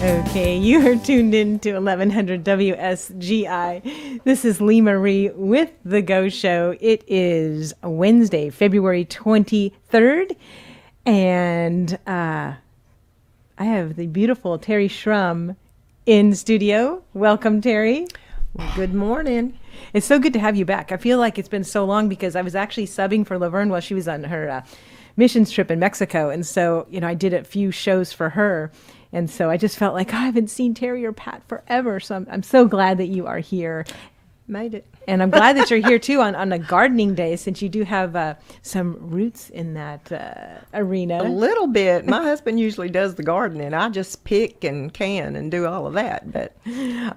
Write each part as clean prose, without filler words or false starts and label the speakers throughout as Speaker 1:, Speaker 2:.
Speaker 1: Okay, you are tuned in to 1100 WSGI. This is Lee Marie with The Go Show. It is Wednesday, February 23rd, and I have the beautiful Terrie Shrum in studio. Welcome, Terrie.
Speaker 2: Well, good morning.
Speaker 1: It's so good to have you back. I feel like it's been so long because I was actually subbing for Laverne while she was on her missions trip in Mexico, and so, I did a few shows for her. And so I just felt like I haven't seen Terrie or Pat forever. So I'm so glad that you are here.
Speaker 2: Made it.
Speaker 1: And I'm glad that you're here too on a gardening day, since you do have some roots in that arena.
Speaker 2: A little bit. My husband usually does the gardening. I just pick and can and do all of that. But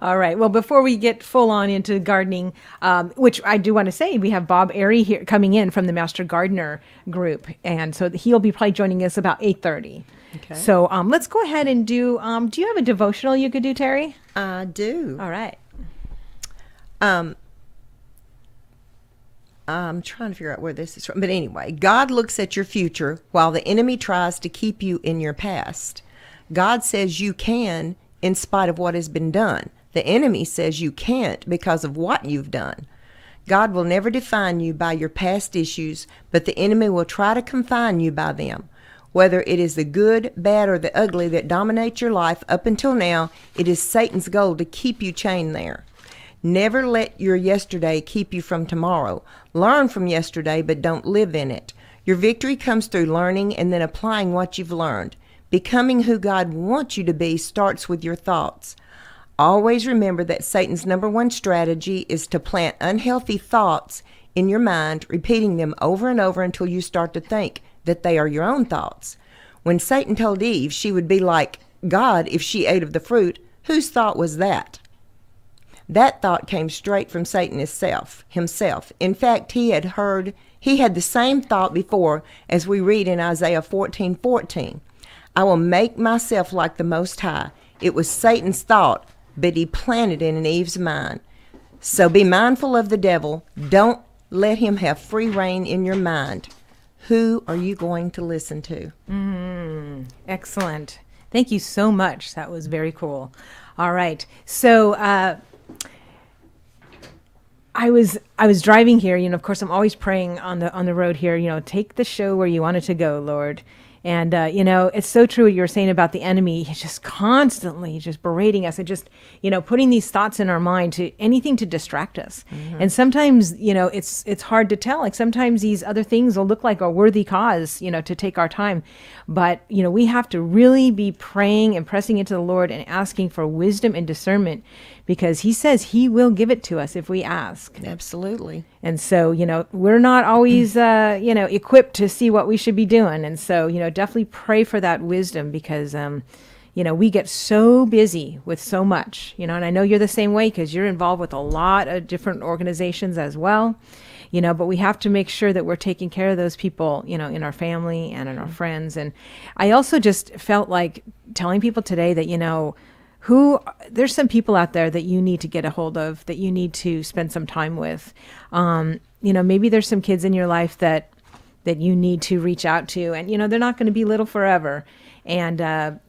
Speaker 1: all right. Well, before we get full on into gardening, which I do want to say, we have Bob Airy here coming in from the Master Gardener group. And so he'll be probably joining us about 8:30.
Speaker 2: Okay.
Speaker 1: So let's go ahead and do you have a devotional you could do, Terrie?
Speaker 2: I do.
Speaker 1: All right.
Speaker 2: I'm trying to figure out where this is from. But anyway, God looks at your future while the enemy tries to keep you in your past. God says you can in spite of what has been done. The enemy says you can't because of what you've done. God will never define you by your past issues, but the enemy will try to confine you by them. Whether it is the good, bad, or the ugly that dominate your life up until now, it is Satan's goal to keep you chained there. Never let your yesterday keep you from tomorrow. Learn from yesterday, but don't live in it. Your victory comes through learning and then applying what you've learned. Becoming who God wants you to be starts with your thoughts. Always remember that Satan's number one strategy is to plant unhealthy thoughts in your mind, repeating them over and over until you start to think that they are your own thoughts. When Satan told Eve she would be like God if she ate of the fruit, whose thought was that? That thought came straight from Satan himself. In fact, he had the same thought before, as we read in Isaiah 14:14. I will make myself like the Most High. It was Satan's thought, but he planted it in Eve's mind. So be mindful of the devil. Don't let him have free reign in your mind. Who are you going to listen to?
Speaker 1: Excellent. Thank you so much. That was very cool. All right. So I was driving here. Of course, I'm always praying on the road here. Take the show where you want it to go, Lord. And, it's so true what you were saying about the enemy. He's just constantly just berating us and just, putting these thoughts in our mind to anything to distract us. Mm-hmm. And sometimes, it's hard to tell. Like sometimes these other things will look like a worthy cause, to take our time. But, we have to really be praying and pressing into the Lord and asking for wisdom and discernment, because he says he will give it to us if we ask.
Speaker 2: Absolutely.
Speaker 1: And so, we're not always, equipped to see what we should be doing. And so, definitely pray for that wisdom, because, we get so busy with so much, and I know you're the same way because you're involved with a lot of different organizations as well, but we have to make sure that we're taking care of those people, in our family and in our friends. And I also just felt like telling people today that, there's some people out there that you need to get a hold of, that you need to spend some time with. Maybe there's some kids in your life that you need to reach out to, and, they're not going to be little forever. And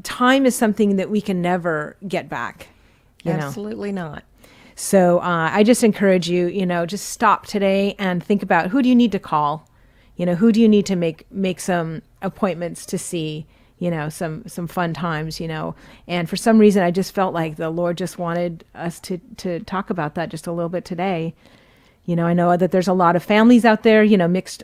Speaker 1: time is something that we can never get back.
Speaker 2: Absolutely not.
Speaker 1: So I just encourage you, just stop today and think about, who do you need to call? Who do you need to make some appointments to see? Some fun times, and for some reason I just felt like the Lord just wanted us to talk about that just a little bit today. I know that there's a lot of families out there, mixed,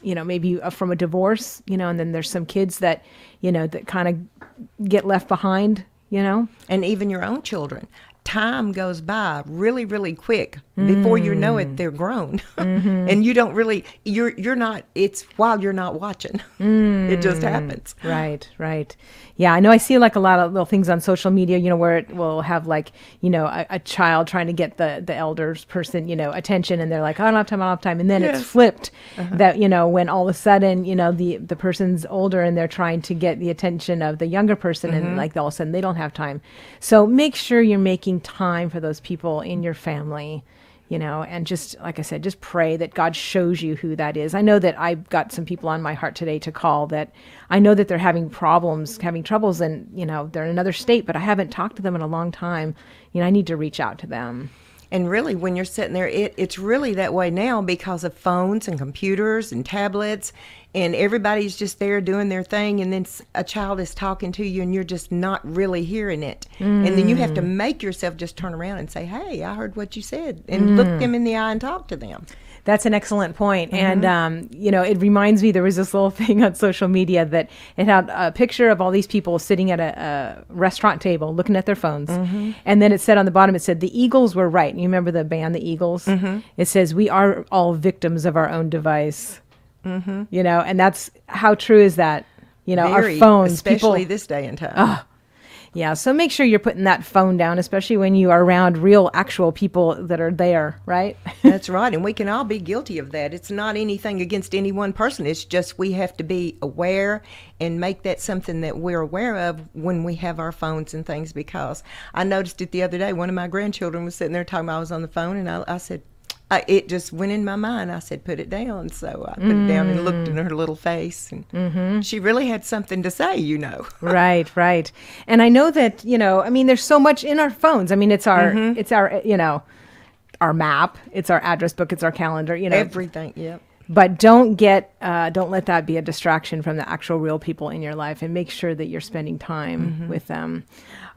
Speaker 1: maybe from a divorce, and then there's some kids that, that kind of get left behind,
Speaker 2: And even your own children. Time goes by really, really quick. Before you know it, they're grown. And you don't really, you're not, it's while you're not watching. It just happens.
Speaker 1: Right. Yeah, I know I see like a lot of little things on social media, where it will have like, a child trying to get the elders person, attention, and they're like, I don't have time. And then it's flipped that, when all of a sudden, the person's older and they're trying to get the attention of the younger person, and like all of a sudden they don't have time. So make sure you're making time for those people in your family, and just like I said, just pray that God shows you who that is. I know that I've got some people on my heart today to call that I know that they're having troubles, and, they're in another state, but I haven't talked to them in a long time. I need to reach out to them.
Speaker 2: And really, when you're sitting there, it's really that way now because of phones and computers and tablets, and everybody's just there doing their thing, and then a child is talking to you, and you're just not really hearing it. And then you have to make yourself just turn around and say, hey, I heard what you said, and look them in the eye and talk to them.
Speaker 1: That's an excellent point. And, it reminds me, there was this little thing on social media that it had a picture of all these people sitting at a restaurant table looking at their phones. And then it said on the bottom, it said, the Eagles were right. And you remember the band, the Eagles? It says, we are all victims of our own device. And that's, how true is that? Our phones.
Speaker 2: Especially this day and time.
Speaker 1: Yeah, so make sure you're putting that phone down, especially when you are around real, actual people that are there, right?
Speaker 2: That's right, and we can all be guilty of that. It's not anything against any one person. It's just we have to be aware and make that something that we're aware of when we have our phones and things, because I noticed it the other day. One of my grandchildren was sitting there talking about I was on the phone, and I said, it just went in my mind. I said, put it down. So I put it down and looked in her little face. And she really had something to say,
Speaker 1: Right. And I know that, there's so much in our phones. It's our, our map, it's our address book, it's our calendar,
Speaker 2: Everything, yep.
Speaker 1: But don't let that be a distraction from the actual real people in your life, and make sure that you're spending time with them.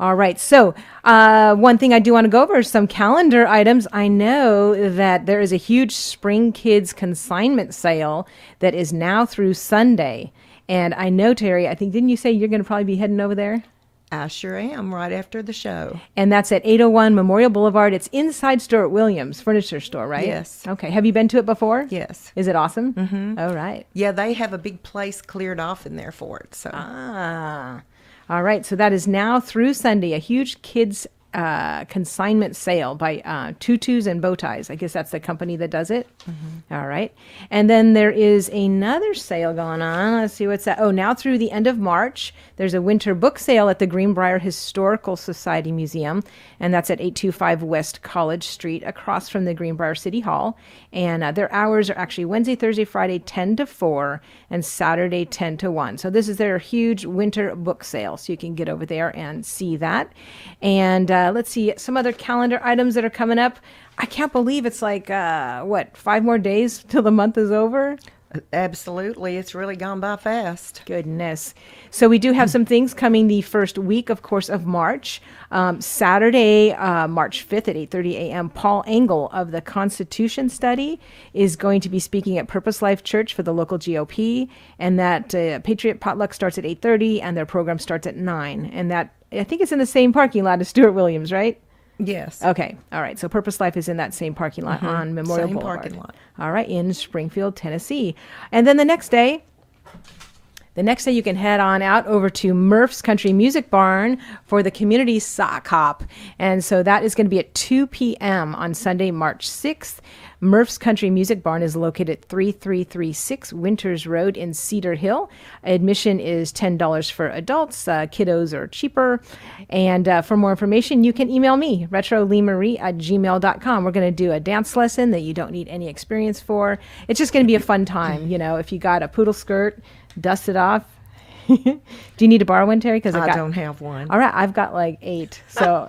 Speaker 1: All right. So one thing I do want to go over is some calendar items. I know that there is a huge Spring Kids consignment sale that is now through Sunday. And I know, Terrie, didn't you say you're going to probably be heading over there?
Speaker 2: I sure am, right after the show.
Speaker 1: And that's at 801 Memorial Boulevard. It's inside Stuart Williams Furniture Store, right?
Speaker 2: Yes.
Speaker 1: Okay. Have you been to it before?
Speaker 2: Yes.
Speaker 1: Is it awesome? Mm-hmm. All right.
Speaker 2: Yeah, they have a big place cleared off in there for it. So.
Speaker 1: All right. So that is now through Sunday, a huge kids consignment sale by Tutus and Bow Ties. I guess that's the company that does it. All right. And then there is another sale going on. Let's see what's that. Oh, now through the end of March, there's a winter book sale at the Greenbrier Historical Society Museum, and that's at 825 West College Street, across from the Greenbrier City Hall. And their hours are actually Wednesday, Thursday, Friday, 10 to 4, and Saturday, 10 to 1. So this is their huge winter book sale, so you can get over there and see that. And let's see, some other calendar items that are coming up. I can't believe it's like, 5 more days till the month is over?
Speaker 2: Absolutely. It's really gone by fast.
Speaker 1: Goodness. So we do have some things coming the first week, of course, of March. Saturday, March 5th at 8:30 a.m., Paul Engel of the Constitution Study is going to be speaking at Purpose Life Church for the local GOP. And that Patriot Potluck starts at 8:30, and their program starts at 9. And that, I think it's in the same parking lot as Stuart Williams, right?
Speaker 2: Yes.
Speaker 1: Okay. All right. So Purpose Life is in that same parking lot on Memorial Boulevard.
Speaker 2: Same parking lot.
Speaker 1: All right. In Springfield, Tennessee. And then the next day you can head on out over to Murph's Country Music Barn for the community sock hop. And so that is going to be at 2 p.m. on Sunday, March 6th. Murph's Country Music Barn is located at 3336 Winters Road in Cedar Hill. Admission is $10 for adults. Kiddos are cheaper. And for more information, you can email me, retrolemarie@gmail.com. We're going to do a dance lesson that you don't need any experience for. It's just going to be a fun time. If you got a poodle skirt, dust it off. Do you need to borrow one, Terrie? Because
Speaker 2: I don't have one.
Speaker 1: All right, I've got like 8. So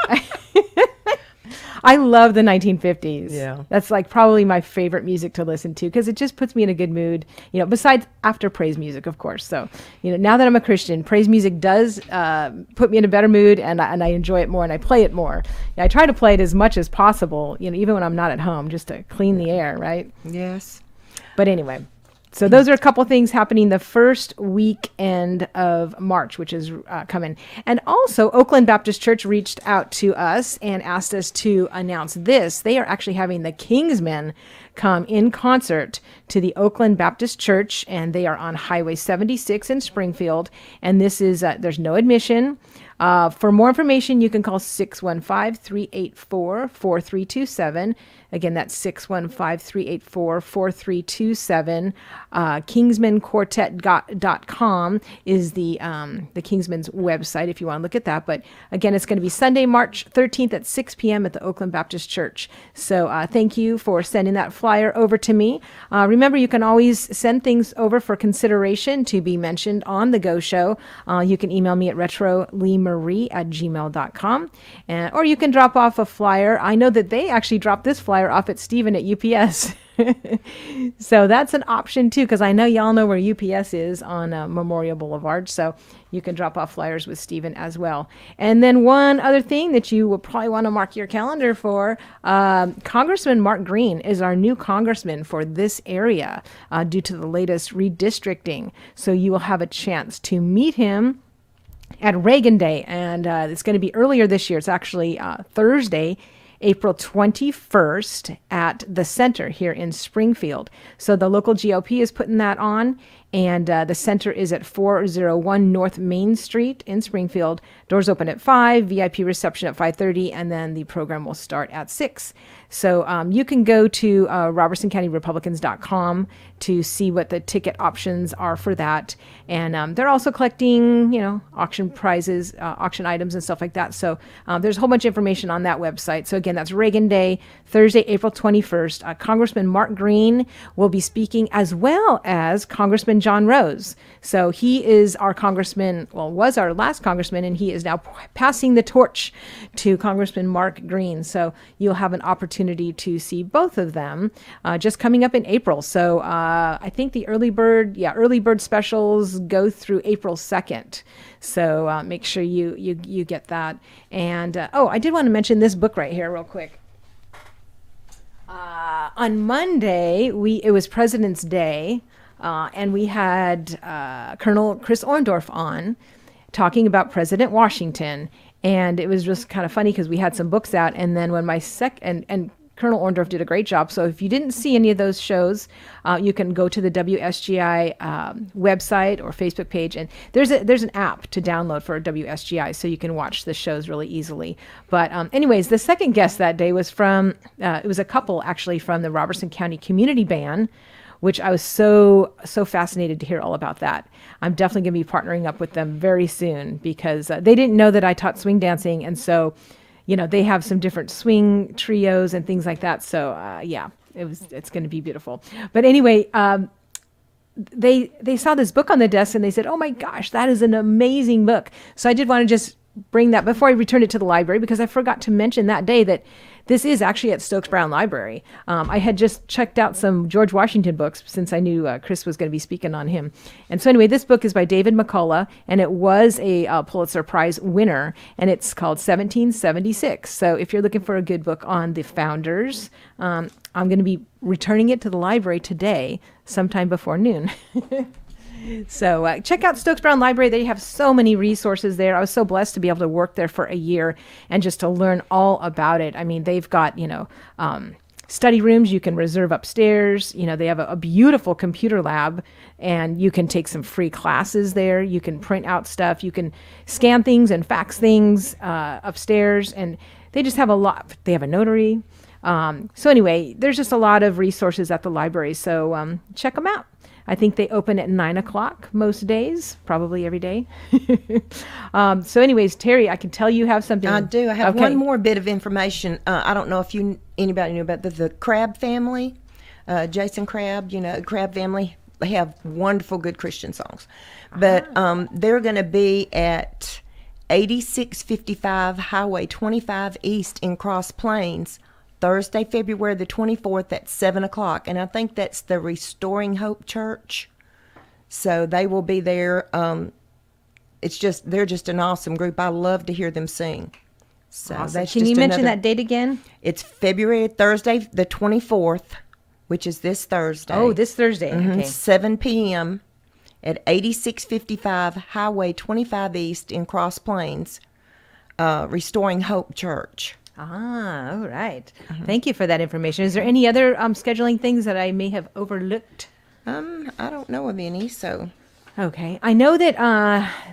Speaker 1: I love the 1950s.
Speaker 2: Yeah.
Speaker 1: That's like probably my favorite music to listen to, because it just puts me in a good mood, besides after praise music, of course. So, now that I'm a Christian, praise music does put me in a better mood, and I enjoy it more, and I play it more. I try to play it as much as possible, even when I'm not at home, just to clean the air, right?
Speaker 2: Yes.
Speaker 1: But anyway. So those are a couple things happening the first weekend of March, which is coming. And also, Oakland Baptist Church reached out to us and asked us to announce this. They are actually having the Kingsmen come in concert to the Oakland Baptist Church, and they are on Highway 76 in Springfield. And this is, there's no admission. For more information, you can call 615-384-4327. Again, that's 615-384-4327. KingsmanQuartet.com is the Kingsman's website if you want to look at that. But again, it's going to be Sunday, March 13th at 6 p.m. at the Oakland Baptist Church. So thank you for sending that flyer over to me. Remember, you can always send things over for consideration to be mentioned on the Go Show. You can email me at retroleemarie@gmail.com. Or you can drop off a flyer. I know that they actually dropped this flyer off at Stephen at UPS. So that's an option too, because I know y'all know where UPS is on Memorial Boulevard. So you can drop off flyers with Stephen as well. And then one other thing that you will probably want to mark your calendar for, Congressman Mark Green is our new congressman for this area due to the latest redistricting. So you will have a chance to meet him at Reagan Day, and it's going to be earlier this year. It's actually Thursday, April 21st at the center here in Springfield. So the local GOP is putting that on, and the center is at 401 North Main Street in Springfield. Doors open at 5, VIP reception at 5:30, and then the program will start at 6. So you can go to RobertsonCountyRepublicans.com to see what the ticket options are for that. And they're also collecting, auction prizes, auction items and stuff like that. So there's a whole bunch of information on that website. So again, that's Reagan Day, Thursday, April 21st. Congressman Mark Green will be speaking, as well as Congressman John Rose. So he is our congressman, was our last congressman, and he is now passing the torch to Congressman Mark Green. So you'll have an opportunity to see both of them just coming up in April. So I think the early bird specials go through April 2nd. So make sure you get that. And I did want to mention this book right here real quick. On Monday, it was President's Day, and we had Colonel Chris Orndorff on talking about President Washington. And it was just kind of funny because we had some books out, and then when and Colonel Orndorff did a great job. So if you didn't see any of those shows, you can go to the WSGI website or Facebook page, and there's an app to download for WSGI, so you can watch the shows really easily. But anyways, the second guest that day was from it was a couple actually from the Robertson County Community Band, which I was so fascinated to hear all about that. I'm definitely going to be partnering up with them very soon because they didn't know that I taught swing dancing, and so they have some different swing trios and things like that. So it's going to be beautiful. But anyway, they saw this book on the desk and they said, "Oh my gosh, that is an amazing book." So I did want to just bring that before I returned it to the library, because I forgot to mention that day that this is actually at Stokes Brown Library. I had just checked out some George Washington books since I knew Chris was going to be speaking on him. And so anyway, this book is by David McCullough, and it was a Pulitzer Prize winner, and it's called 1776. So if you're looking for a good book on the founders, I'm going to be returning it to the library today, sometime before noon. So check out Stokes Brown Library. They have so many resources there. I was so blessed to be able to work there for a year and just to learn all about it. I mean, they've got, study rooms you can reserve upstairs. They have a beautiful computer lab, and you can take some free classes there. You can print out stuff. You can scan things and fax things upstairs. And they just have a lot. They have a notary. So anyway, there's just a lot of resources at the library. So check them out. I think they open at 9 o'clock most days, probably every day. So anyways, Terrie, I can tell you have something.
Speaker 2: I do. I have one more bit of information. I don't know if anybody knew about the Crabb family, Jason Crabb, Crabb family. They have wonderful, good Christian songs. But they're going to be at 8655 Highway 25 East in Cross Plains, Thursday, February the 24th at 7 o'clock. And I think that's the Restoring Hope Church. So they will be there. They're just an awesome group. I love to hear them sing. So
Speaker 1: awesome.
Speaker 2: that's
Speaker 1: Can you mention that date again?
Speaker 2: It's Thursday the 24th, which is this Thursday.
Speaker 1: Oh, this Thursday. Okay.
Speaker 2: 7 p.m. at 8655 Highway 25 East in Cross Plains, Restoring Hope Church.
Speaker 1: All right. Thank you for that information. Is there any other scheduling things that I may have overlooked?
Speaker 2: I don't know of any, so
Speaker 1: Okay, I know that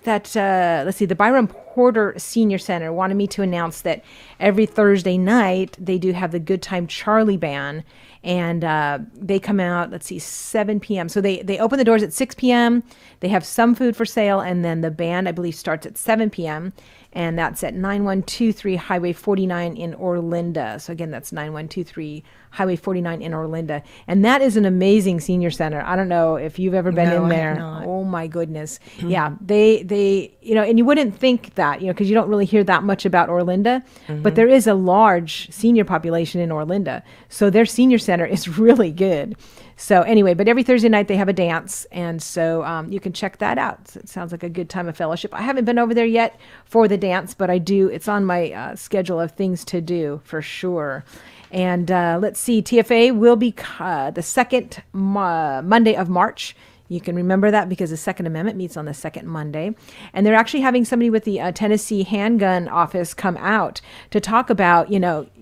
Speaker 1: let's see, the Byron Porter Senior Center wanted me to announce that every Thursday night they do have the Good Time Charlie Band, and they come out. Let's see, 7 p.m. So they open the doors at 6 p.m. They have some food for sale, and then the band, I believe, starts at 7 p.m. And that's at 9123 Highway 49 in Orlinda. So again, that's 9123 Highway 49 in Orlinda. And that is an amazing senior center. I don't know if you've ever been
Speaker 2: No,
Speaker 1: in
Speaker 2: I have
Speaker 1: there.
Speaker 2: not.
Speaker 1: Oh my goodness. Yeah, they and you wouldn't think that, because you don't really hear that much about Orlinda, but there is a large senior population in Orlinda. So their senior center is really good. So anyway, but every Thursday night they have a dance, and so you can check that out. So it sounds like a good time of fellowship. I haven't been over there yet for the dance, but I do. It's on my schedule of things to do for sure. And let's see, TFA will be the second Monday of March. You can remember that because the Second Amendment meets on the second Monday. And they're actually having somebody with the Tennessee Handgun Office come out to talk about,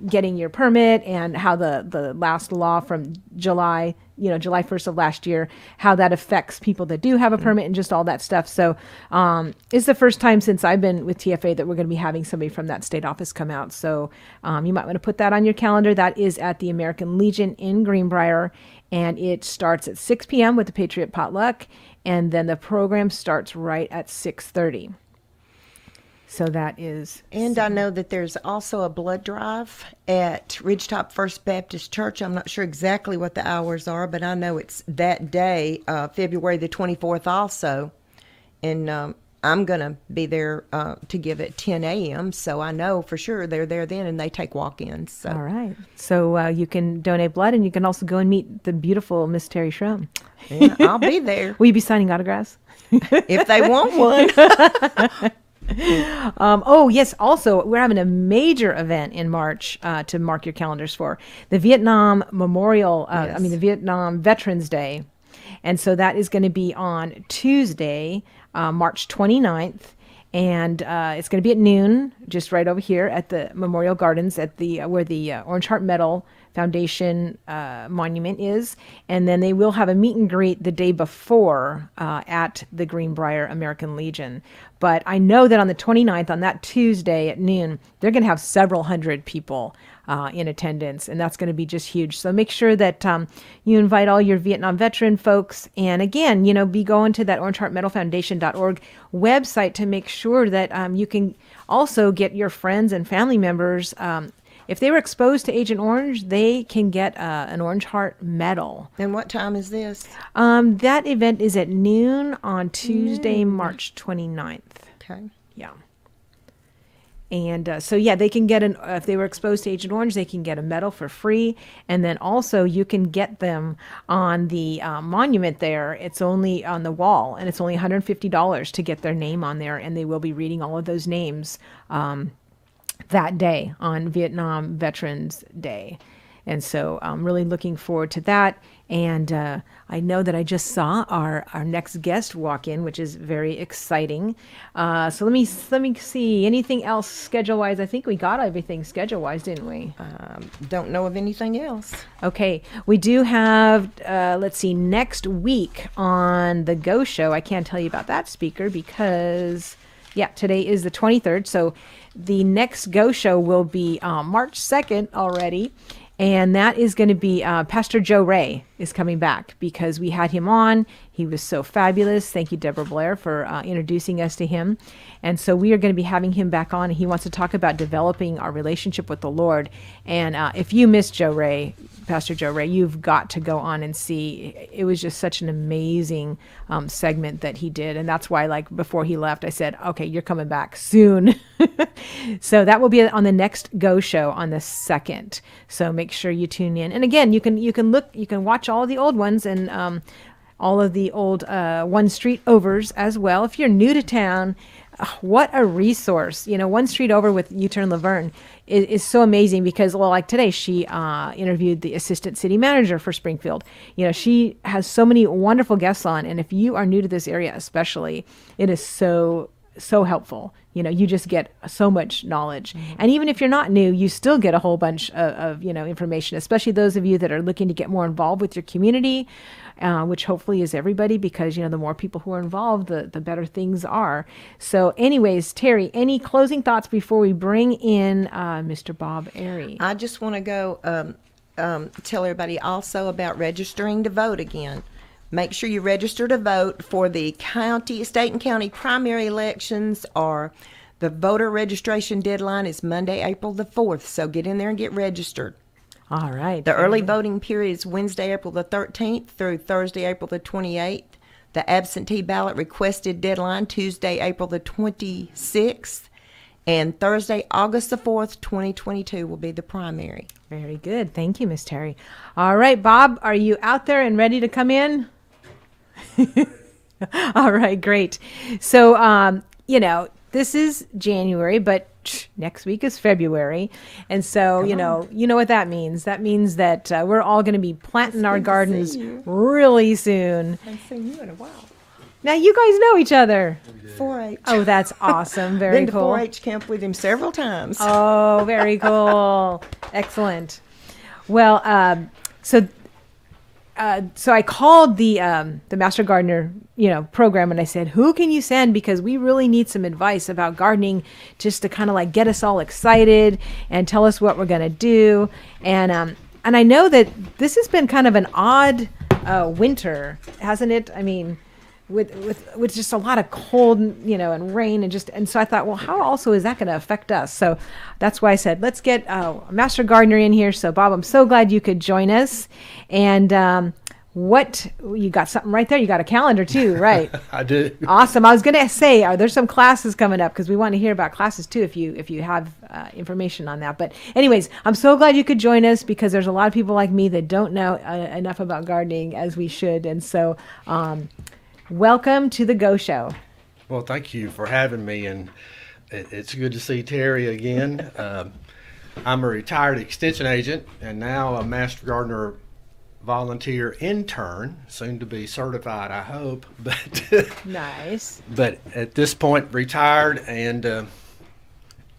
Speaker 1: getting your permit and how the last law from July 1st of last year, how that affects people that do have a permit and just all that stuff. So it's the first time since I've been with TFA that we're going to be having somebody from that state office come out. So you might want to put that on your calendar. That is at the American Legion in Greenbrier. And it starts at 6 p.m. with the Patriot Potluck, and then the program starts right at 6:30. So that is...
Speaker 2: And I know that there's also a blood drive at Ridgetop First Baptist Church. I'm not sure exactly what the hours are, but I know it's that day, February the 24th also. And I'm going to be there to give at 10 a.m., so I know for sure they're there then, and they take walk-ins. So.
Speaker 1: All right. So you can donate blood, and you can also go and meet the beautiful Miss Terrie Shrum.
Speaker 2: Yeah, I'll be there.
Speaker 1: Will you be signing autographs?
Speaker 2: If they want one.
Speaker 1: Oh, yes. Also, we're having a major event in March to mark your calendars for the Vietnam Memorial,
Speaker 2: Yes.
Speaker 1: the Vietnam Veterans Day. And so that is going to be on Tuesday, March 29th. And it's going to be at noon, just right over here at the Memorial Gardens at the where the Orange Heart Medal Foundation monument is. And then they will have a meet and greet the day before at the Greenbrier American Legion. But I know that on the 29th, on that Tuesday at noon, they're going to have several hundred people in attendance, and that's going to be just huge. So make sure that you invite all your Vietnam veteran folks. And again, be going to that OrangeHeartMedalFoundation.org website to make sure that you can also get your friends and family members. If they were exposed to Agent Orange, they can get an Orange Heart Medal.
Speaker 2: And what time is this?
Speaker 1: That event is at noon on Tuesday, March 29th.
Speaker 2: Okay.
Speaker 1: Yeah. And so, yeah, they can get if they were exposed to Agent Orange, they can get a medal for free. And then also you can get them on the monument there. It's only on the wall, and it's only $150 to get their name on there. And they will be reading all of those names that day on Vietnam Veterans Day. And so I'm really looking forward to that. And I know that I just saw our next guest walk in, which is very exciting. So let me see. Anything else schedule-wise? I think we got everything schedule-wise, didn't we?
Speaker 2: Don't know of anything else.
Speaker 1: Okay. We do have, let's see, next week on the Go Show. I can't tell you about that speaker because, yeah, today is the 23rd. So the next Go Show will be March 2nd already. And that is going to be Pastor Joe Ray is coming back because we had him on. He was so fabulous. Thank you, Deborah Blair, for introducing us to him. And so we are going to be having him back on. He wants to talk about developing our relationship with the Lord. And if you missed Joe Ray, Pastor Joe Ray, you've got to go on and see. It was just such an amazing segment that he did. And that's why, like, before he left, I said, okay, you're coming back soon. So that will be on the next Go Show on the 2nd. So make sure you tune in. And again, you can watch all of the old ones and all of the old One Street Overs as well. If you're new to town, what a resource. One Street Over with U-Turn Laverne is so amazing because, well, like today, she interviewed the assistant city manager for Springfield. She has so many wonderful guests on. And if you are new to this area especially, it is so so helpful. You just get so much knowledge. And even if you're not new, you still get a whole bunch of information, especially those of you that are looking to get more involved with your community, which hopefully is everybody, because, the more people who are involved, the better things are. So anyways, Terrie, any closing thoughts before we bring in Mr. Bob Airy?
Speaker 2: I just want to go tell everybody also about registering to vote again. Make sure you register to vote for the state and county primary elections. Or the voter registration deadline is Monday, April the 4th. So get in there and get registered.
Speaker 1: All right.
Speaker 2: The early voting period is Wednesday, April the 13th through Thursday, April the 28th. The absentee ballot requested deadline, Tuesday, April the 26th. And Thursday, August the 4th, 2022 will be the primary.
Speaker 1: Very good. Thank you, Miss Terrie. All right, Bob, are you out there and ready to come in? All right, great. So, this is January, but next week is February. And so, you know what that means. That means that we're all going to be planting our gardens really soon.
Speaker 2: I haven't seen you in a while.
Speaker 1: Now, you guys know each other.
Speaker 2: 4-H.
Speaker 1: Oh, that's awesome. Very
Speaker 2: Been to
Speaker 1: cool.
Speaker 2: 4-H camp with him several times.
Speaker 1: Oh, very cool. Excellent. Well, so I called the Master Gardener, program, and I said, who can you send? Because we really need some advice about gardening, just to kind of like get us all excited and tell us what we're going to do. And I know that this has been kind of an odd winter, hasn't it? I mean, with just a lot of cold, and rain, and so I thought, well, how also is that going to affect us? So that's why I said, let's get a Master Gardener in here. So Bob, I'm so glad you could join us. And you got something right there? You got a calendar too, right?
Speaker 3: I do.
Speaker 1: Awesome. I was going to say, are there some classes coming up? Because we want to hear about classes too, if you have information on that. But anyways, I'm so glad you could join us, because there's a lot of people like me that don't know enough about gardening as we should. And so, welcome to the Go Show.
Speaker 3: Well, thank you for having me, and it's good to see Terrie again. I'm a retired extension agent and now a Master Gardener volunteer intern, soon to be certified, I hope. But
Speaker 1: Nice.
Speaker 3: But at this point, retired and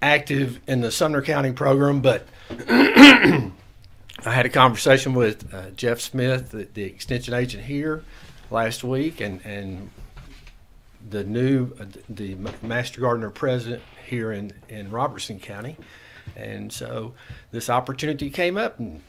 Speaker 3: active in the Sumner County program. But I had a conversation with Jeff Smith, the extension agent here, last week, and the Master Gardener president here in Robertson County. And so this opportunity came up, and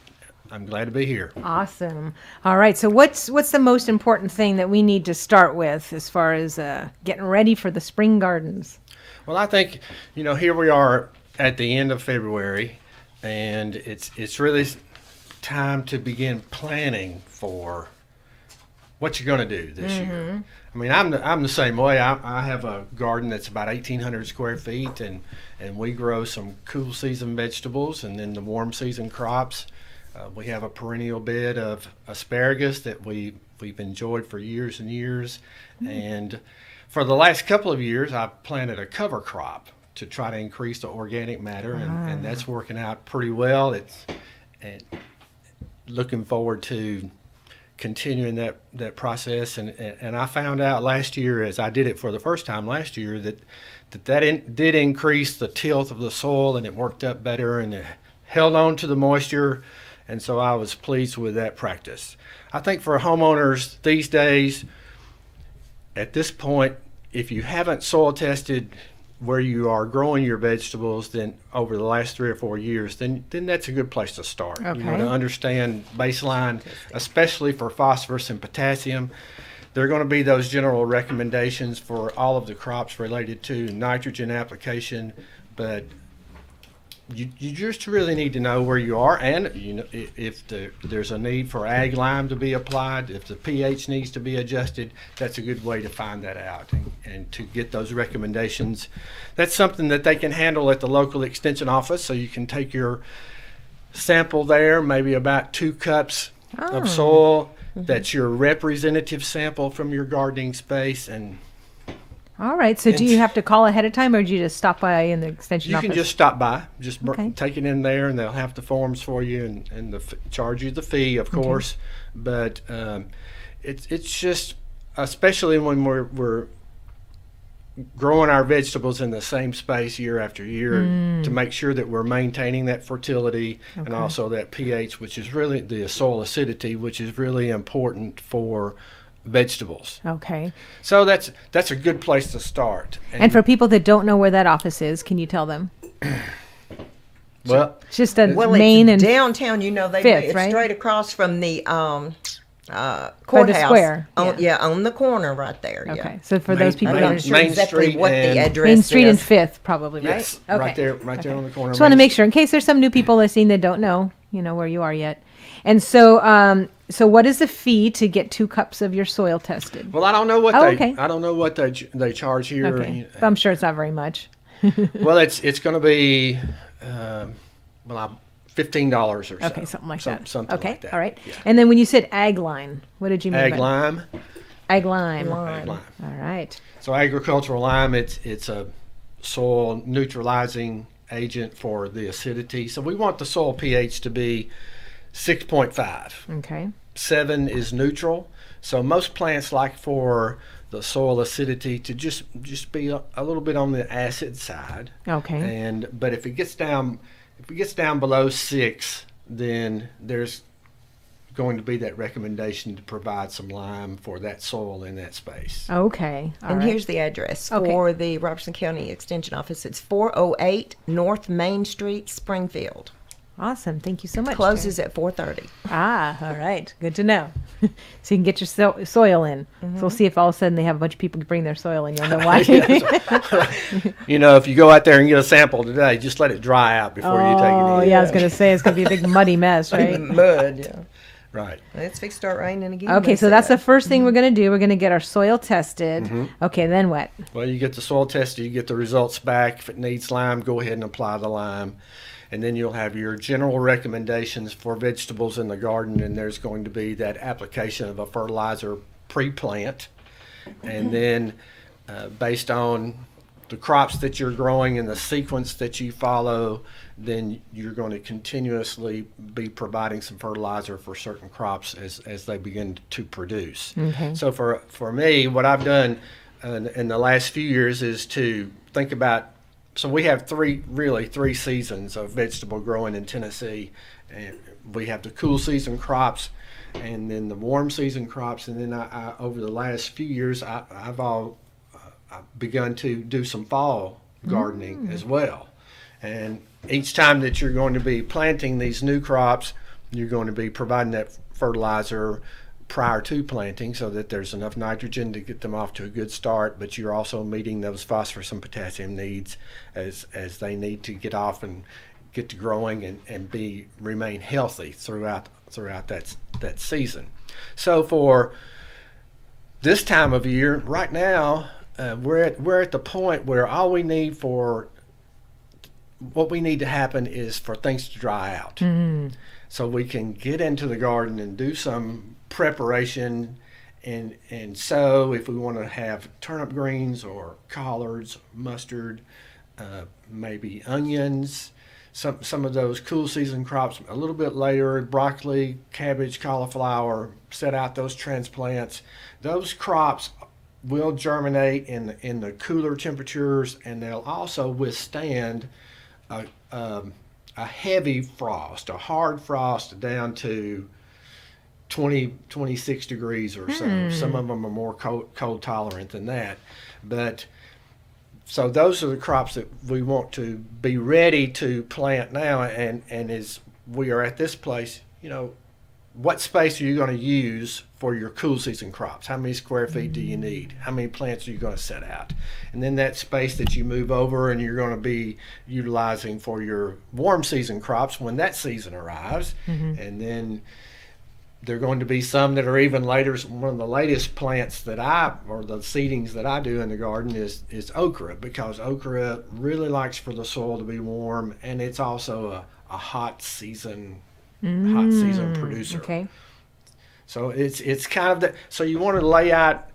Speaker 3: I'm glad to be here.
Speaker 1: Awesome. All right. So what's the most important thing that we need to start with as far as getting ready for the spring gardens?
Speaker 3: Well, I think, here we are at the end of February, and it's really time to begin planning for what you're going to do this year. I mean, I'm the same way. I have a garden that's about 1,800 square feet, and we grow some cool season vegetables and then the warm season crops. We have a perennial bed of asparagus that we've enjoyed for years and years. And for the last couple of years, I've planted a cover crop to try to increase the organic matter, and that's working out pretty well. And looking forward to continuing that process. And I found out last year, as I did it for the first time last year, that did increase the tilth of the soil, and it worked up better, and it held on to the moisture. And so I was pleased with that practice. I think for homeowners these days, at this point, if you haven't soil tested where you are growing your vegetables, then over the last 3 or 4 years, then that's a good place to start.
Speaker 1: Okay.
Speaker 3: To understand baseline, especially for phosphorus and potassium. There are going to be those general recommendations for all of the crops related to nitrogen application, but you just really need to know where you are, and if there's a need for ag lime to be applied, if the pH needs to be adjusted. That's a good way to find that out and to get those recommendations. That's something that they can handle at the local extension office, so you can take your sample there, maybe about 2 cups of soil. That's your representative sample from your gardening space. And
Speaker 1: all right. So do you have to call ahead of time, or do you just stop by in the extension office?
Speaker 3: You can just stop by, just
Speaker 1: Okay.
Speaker 3: take it in there, and they'll have the forms for you and charge you the fee, of course. But it's just, especially when we're growing our vegetables in the same space year after year to make sure that we're maintaining that fertility and also that pH, which is really the soil acidity, which is really important for vegetables.
Speaker 1: Okay.
Speaker 3: So that's a good place to start.
Speaker 1: And for people that don't know where that office is, can you tell them?
Speaker 3: well,
Speaker 1: It's just a
Speaker 2: Well,
Speaker 1: main
Speaker 2: it's
Speaker 1: and
Speaker 2: downtown. You know,
Speaker 1: Fifth,
Speaker 2: it's
Speaker 1: right?
Speaker 2: straight across from the
Speaker 1: By
Speaker 2: courthouse.
Speaker 1: the square.
Speaker 2: Yeah, on the corner right there.
Speaker 1: Okay.
Speaker 2: Yeah.
Speaker 1: So for those people
Speaker 2: I'm
Speaker 1: that
Speaker 2: not
Speaker 1: are
Speaker 2: sure
Speaker 3: Main
Speaker 2: exactly
Speaker 3: Street
Speaker 2: what
Speaker 3: and-
Speaker 2: the address
Speaker 1: Main Street and
Speaker 2: is.
Speaker 1: 5th, probably, right?
Speaker 3: yes,
Speaker 1: Okay.
Speaker 3: right there on the corner.
Speaker 1: Just want to make sure, in case there's some new people listening that don't know, where you are yet. And so, so what is the fee to get 2 cups of your soil tested?
Speaker 3: Well, I don't know what
Speaker 1: okay.
Speaker 3: I don't know what they charge here.
Speaker 1: Okay. But I'm sure it's not very much.
Speaker 3: Well, it's going to be $15 or so.
Speaker 1: Okay, something like that.
Speaker 3: Something
Speaker 1: okay,
Speaker 3: like that.
Speaker 1: all right.
Speaker 3: Yeah.
Speaker 1: And then when you said ag line, what did you mean
Speaker 3: Ag
Speaker 1: by
Speaker 3: lime.
Speaker 1: ag lime?
Speaker 3: Ag lime.
Speaker 1: All right.
Speaker 3: So agricultural lime, it's a soil neutralizing agent for the acidity. So we want the soil pH to be 6.5.
Speaker 1: Okay.
Speaker 3: 7 is neutral. So most plants like for the soil acidity to just be a little bit on the acid side.
Speaker 1: Okay.
Speaker 3: But if it gets down below 6, then there's going to be that recommendation to provide some lime for that soil in that space.
Speaker 1: Okay. All
Speaker 2: And
Speaker 1: right.
Speaker 2: here's the address
Speaker 1: Okay.
Speaker 2: for the Robertson County Extension Office. It's 408 North Main Street, Springfield.
Speaker 1: Awesome. Thank you so much.
Speaker 2: Closes at 4:30.
Speaker 1: All right. Good to know. So you can get your soil in. So we'll see if all of a sudden they have a bunch of people bring their soil in. You'll know why.
Speaker 3: If you go out there and get a sample today, just let it dry out before you take it in.
Speaker 1: Oh, yeah. I was going to say it's going to be a big muddy mess, right?
Speaker 2: Mud. Yeah.
Speaker 3: Right.
Speaker 2: It's fixed to start raining again.
Speaker 1: Okay,
Speaker 2: they
Speaker 1: so that's the
Speaker 2: said.
Speaker 1: first thing we're going to do. We're going to get our soil tested. Okay, then what?
Speaker 3: Well, you get the soil tested, you get the results back. If it needs lime, go ahead and apply the lime. And then you'll have your general recommendations for vegetables in the garden, and there's going to be that application of a fertilizer pre-plant. And then based on the crops that you're growing and the sequence that you follow, then you're going to continuously be providing some fertilizer for certain crops as they begin to produce.
Speaker 1: Okay.
Speaker 3: So for me, what I've done in the last few years is to think about, so we have three seasons of vegetable growing in Tennessee. And we have the cool season crops and then the warm season crops. And then I over the last few years, I've begun to do some fall gardening as well. And each time that you're going to be planting these new crops, you're going to be providing that fertilizer prior to planting so that there's enough nitrogen to get them off to a good start, but you're also meeting those phosphorus and potassium needs as they need to get off and get to growing and remain healthy throughout that season. So for this time of year, right now, we're at the point where all we need what we need to happen is for things to dry out. So we can get into the garden and do some preparation and sow if we want to have turnip greens or collards, mustard, maybe onions, some of those cool season crops a little bit later, broccoli, cabbage, cauliflower, set out those transplants. Those crops will germinate in the cooler temperatures, and they'll also withstand a heavy frost, a hard frost down to 26 degrees or so. Some of them are more cold tolerant than that. But so those are the crops that we want to be ready to plant now. And as we are at this place, what space are you going to use for your cool season crops? How many square feet do you need? How many plants are you going to set out? And then that space that you move over and you're going to be utilizing for your warm season crops when that season arrives. And then there are going to be some that are even later. One of the latest plants or the seedings that I do in the garden is okra, because okra really likes for the soil to be warm, and it's also a hot season producer.
Speaker 1: Okay.
Speaker 3: So it's kind of so you want to lay out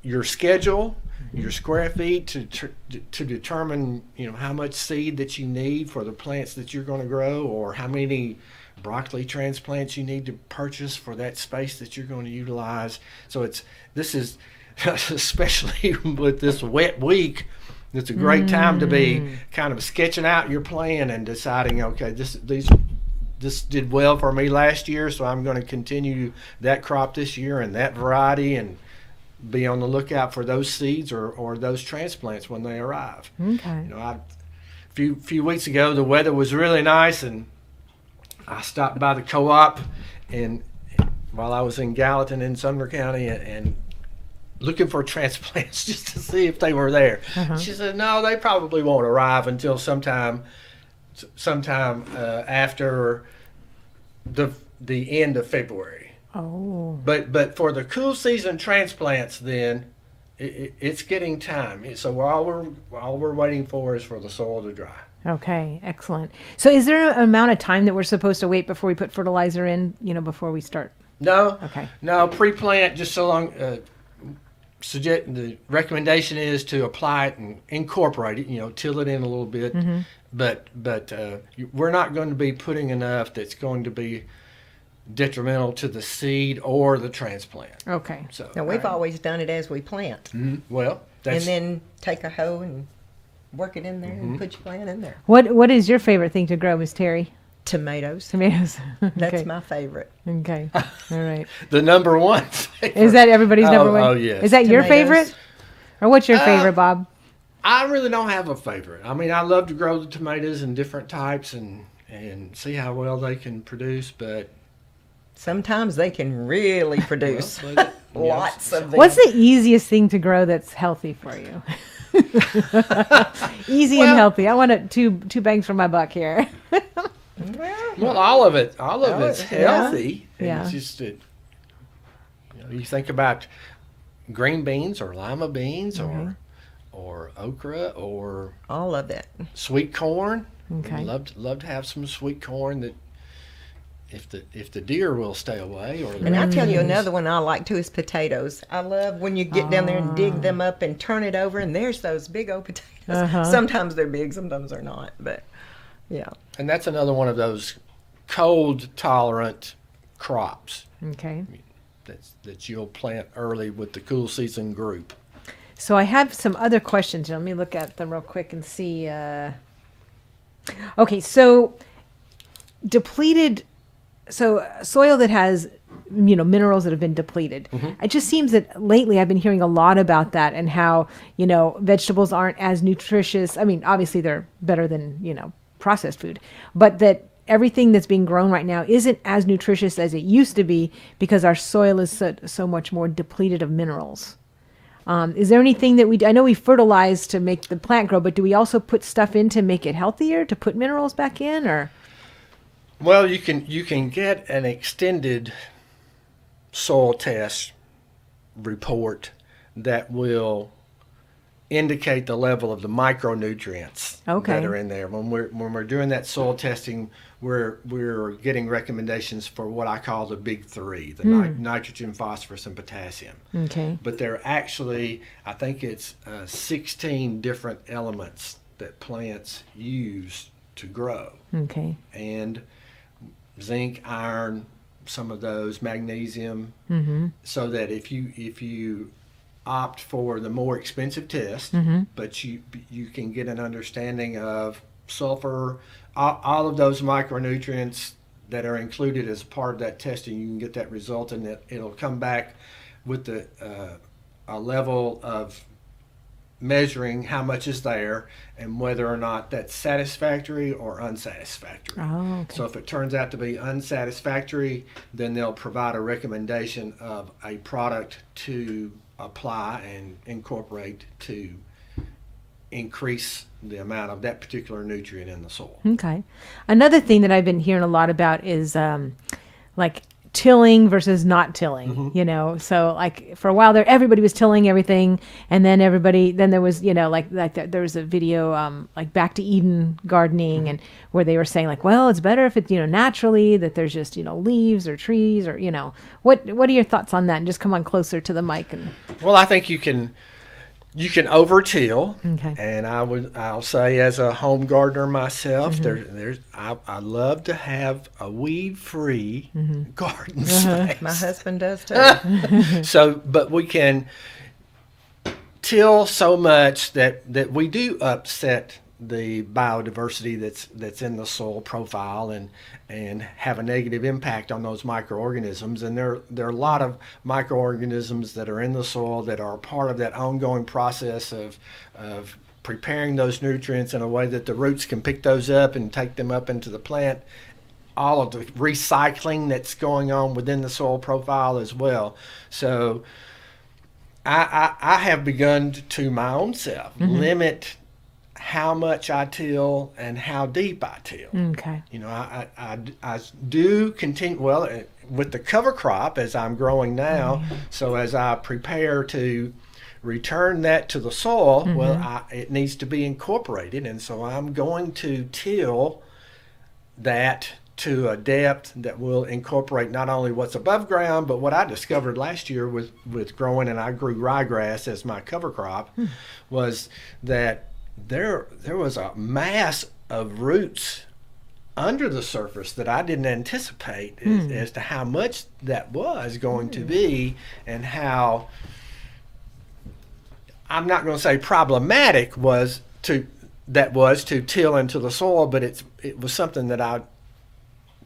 Speaker 3: your schedule, your square feet to determine how much seed that you need for the plants that you're going to grow, or how many broccoli transplants you need to purchase for that space that you're going to utilize. So this is especially with this wet week, it's a great time to be kind of sketching out your plan and deciding, okay, this did well for me last year, so I'm going to continue that crop this year and that variety, and be on the lookout for those seeds or those transplants when they arrive.
Speaker 1: Okay.
Speaker 3: A few weeks ago, the weather was really nice, and I stopped by the co-op and while I was in Gallatin in Sumner County and looking for transplants just to see if they were there. She said, no, they probably won't arrive until sometime after the end of February.
Speaker 1: Oh.
Speaker 3: But for the cool season transplants, then it's getting time. So all we're waiting for is for the soil to dry.
Speaker 1: Okay, excellent. So is there an amount of time that we're supposed to wait before we put fertilizer in, before we start?
Speaker 3: No.
Speaker 1: Okay.
Speaker 3: No, pre-plant just so long. The recommendation is to apply it and incorporate it. Till it in a little bit. But we're not going to be putting enough that's going to be detrimental to the seed or the transplant.
Speaker 1: Okay.
Speaker 3: So
Speaker 2: Now, we've always done it as we plant.
Speaker 3: well, that's
Speaker 2: And then take a hoe and work it in there and put your plant in there.
Speaker 1: What is your favorite thing to grow, Miss Terry?
Speaker 2: Tomatoes.
Speaker 1: Tomatoes.
Speaker 2: That's
Speaker 1: Okay.
Speaker 2: my favorite.
Speaker 1: Okay. All right.
Speaker 3: the number one.
Speaker 1: Is that everybody's number one?
Speaker 3: Oh, yes.
Speaker 1: Is that your
Speaker 2: Tomatoes.
Speaker 1: favorite? Or what's your favorite, Bob?
Speaker 3: I really don't have a favorite. I mean, I love to grow the tomatoes in different types and see how well they can produce, but
Speaker 2: Sometimes they can really produce lots of them.
Speaker 1: What's the easiest thing to grow that's healthy for you? Easy and healthy. I want two bangs for my buck here.
Speaker 3: Well, all of it's healthy. And
Speaker 1: Yeah.
Speaker 3: It's just that, you think about green beans or lima beans or okra or
Speaker 2: All of it.
Speaker 3: sweet corn.
Speaker 1: Okay.
Speaker 3: Love to have some sweet corn that if the deer will stay away or
Speaker 2: And I'll tell you another one I like too is potatoes. I love when you get down there and dig them up and turn it over, and there's those big old potatoes. Sometimes they're big, sometimes they're not. But yeah.
Speaker 3: And that's another one of those cold tolerant crops
Speaker 1: Okay.
Speaker 3: that you'll plant early with the cool season group.
Speaker 1: So I have some other questions. Let me look at them real quick and see. Okay, so depleted, so soil that has minerals that have been depleted. It just seems that lately I've been hearing a lot about that and how vegetables aren't as nutritious. I mean, obviously they're better than processed food, but that everything that's being grown right now isn't as nutritious as it used to be because our soil is so much more depleted of minerals. Is there anything that I know we fertilize to make the plant grow, but do we also put stuff in to make it healthier, to put minerals back in, or?
Speaker 3: Well, you can get an extended soil test report that will indicate the level of the micronutrients that are in there. When we're doing that soil testing, we're getting recommendations for what I call the big three: the nitrogen, phosphorus, and potassium.
Speaker 1: Okay.
Speaker 3: But there are actually, I think it's 16 different elements that plants use to grow.
Speaker 1: Okay.
Speaker 3: And zinc, iron, some of those, magnesium, so that if you opt for the more expensive test, but you can get an understanding of sulfur, all of those micronutrients that are included as part of that testing. You can get that result, and it'll come back with a level of measuring how much is there and whether or not that's satisfactory or unsatisfactory.
Speaker 1: Oh, okay.
Speaker 3: So if it turns out to be unsatisfactory, then they'll provide a recommendation of a product to apply and incorporate to increase the amount of that particular nutrient in the soil.
Speaker 1: Okay. Another thing that I've been hearing a lot about is like tilling versus not tilling, so like for a while there, everybody was tilling everything. And then there was, there was a video, like Back to Eden gardening, and where they were saying like, well, it's better if it's, naturally that there's just, leaves or trees or, what are your thoughts on that? And just come on closer to the mic. And
Speaker 3: Well, I think you can over-till,
Speaker 1: Okay.
Speaker 3: and I'll say as a home gardener myself, I love to have a weed-free garden space.
Speaker 2: My husband does too.
Speaker 3: So, but we can till so much that we do upset the biodiversity that's in the soil profile and have a negative impact on those microorganisms. And there are a lot of microorganisms that are in the soil that are part of that ongoing process of preparing those nutrients in a way that the roots can pick those up and take them up into the plant. All of the recycling that's going on within the soil profile as well. So I have begun to my own self limit how much I till and how deep I till.
Speaker 1: Okay.
Speaker 3: You know, I do continue, well, with the cover crop as I'm growing now, so as I prepare to return that to the soil, well, it needs to be incorporated, and so I'm going to till that to a depth that will incorporate not only what's above ground, but what I discovered last year with growing, and I grew ryegrass as my cover crop, was that there was a mass of roots under the surface that I didn't anticipate as to how much that was going to be, and how, I'm not going to say problematic was to till into the soil, but it was something that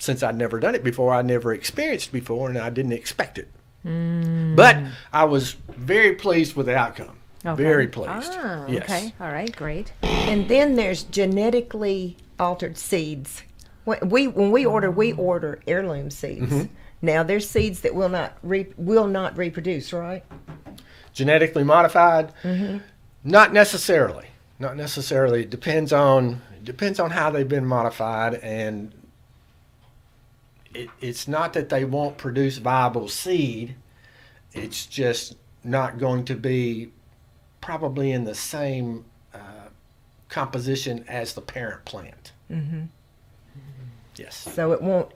Speaker 3: since I'd never done it before, I never experienced before, and I didn't expect it. But I was very pleased with the outcome.
Speaker 1: Okay.
Speaker 3: Very pleased.
Speaker 1: Ah,
Speaker 3: yes.
Speaker 1: okay. All right, great.
Speaker 2: And then there's genetically altered seeds. When we order heirloom seeds. Now there's seeds that will not reproduce, right?
Speaker 3: Genetically modified? Not necessarily. Not necessarily. It depends on how they've been modified, and it's not that they won't produce viable seed. It's just not going to be probably in the same composition as the parent plant. Yes.
Speaker 2: So it won't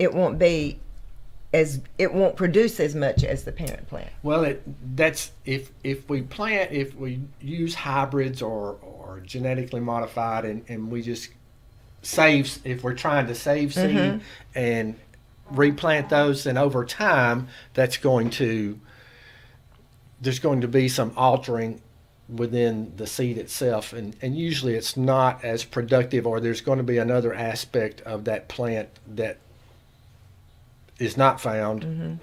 Speaker 2: produce as much as the parent plant.
Speaker 3: Well, that's if we use hybrids or genetically modified, and we just if we're trying to save seed and replant those, then over time there's going to be some altering within the seed itself, and usually it's not as productive, or there's going to be another aspect of that plant that is not found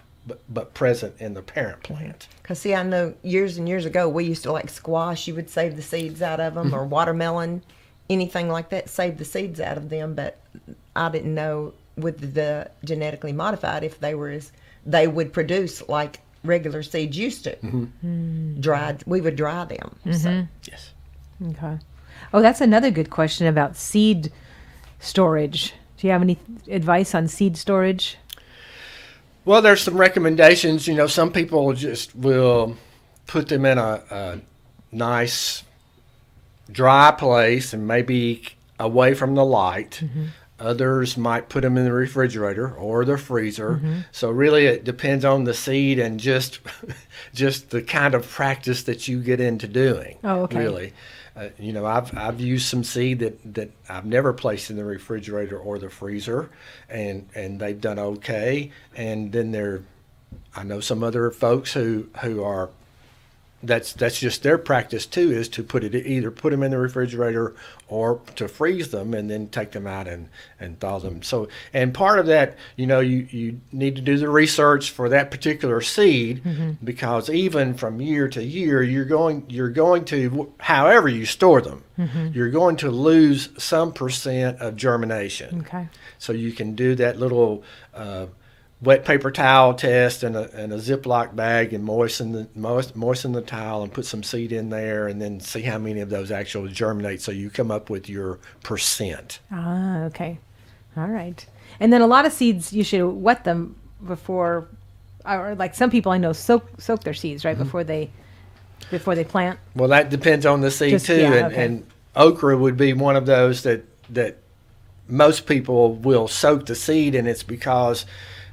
Speaker 3: but present in the parent plant.
Speaker 2: Because see, I know years and years ago we used to like squash, you would save the seeds out of them, or watermelon, anything like that, save the seeds out of them, but I didn't know with the genetically modified if they would produce like regular seeds used to. We would dry them. So.
Speaker 3: Yes.
Speaker 1: Okay. Oh, that's another good question about seed storage. Do you have any advice on seed storage?
Speaker 3: Well, there's some recommendations. You know, some people just will put them in a nice dry place and maybe away from the light. Others might put them in the refrigerator or the freezer. So really it depends on the seed and just the kind of practice that you get into doing.
Speaker 1: Oh, okay.
Speaker 3: Really. You know, I've used some seed that I've never placed in the refrigerator or the freezer, and they've done okay. And then I know some other folks who are, that's just their practice too, is to either put them in the refrigerator or to freeze them and then take them out and thaw them. So, and part of that, you know, you need to do the research for that particular seed, because even from year to year, you're going to, however you store them, you're going to lose some percent of germination.
Speaker 1: Okay.
Speaker 3: So you can do that little wet paper towel test in a Ziploc bag and moisten the towel and put some seed in there, and then see how many of those actually germinate, so you come up with your percent.
Speaker 1: Ah, okay. All right. And then a lot of seeds, you should wet them before, or like some people I know soak their seeds right before they plant.
Speaker 3: Well, that depends on the seed too, and okra would be one of those that most people will soak the seed, and it's because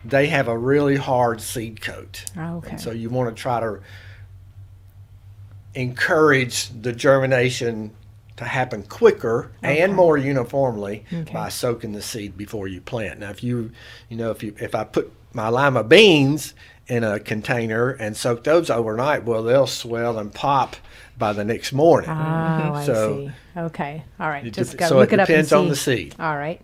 Speaker 3: they have a really hard seed coat.
Speaker 1: Oh, okay.
Speaker 3: And so you want to try to encourage the germination to happen quicker and more uniformly by soaking the seed before you plant. Now, if I put my lima beans in a container and soak those overnight, well, they'll swell and pop by the next morning.
Speaker 1: Oh, I
Speaker 3: So
Speaker 1: see. Okay. All right.
Speaker 3: it
Speaker 1: Just
Speaker 3: dep-
Speaker 1: got to
Speaker 3: so
Speaker 1: look
Speaker 3: it
Speaker 1: it up and
Speaker 3: depends on
Speaker 1: see.
Speaker 3: the seed.
Speaker 1: All right.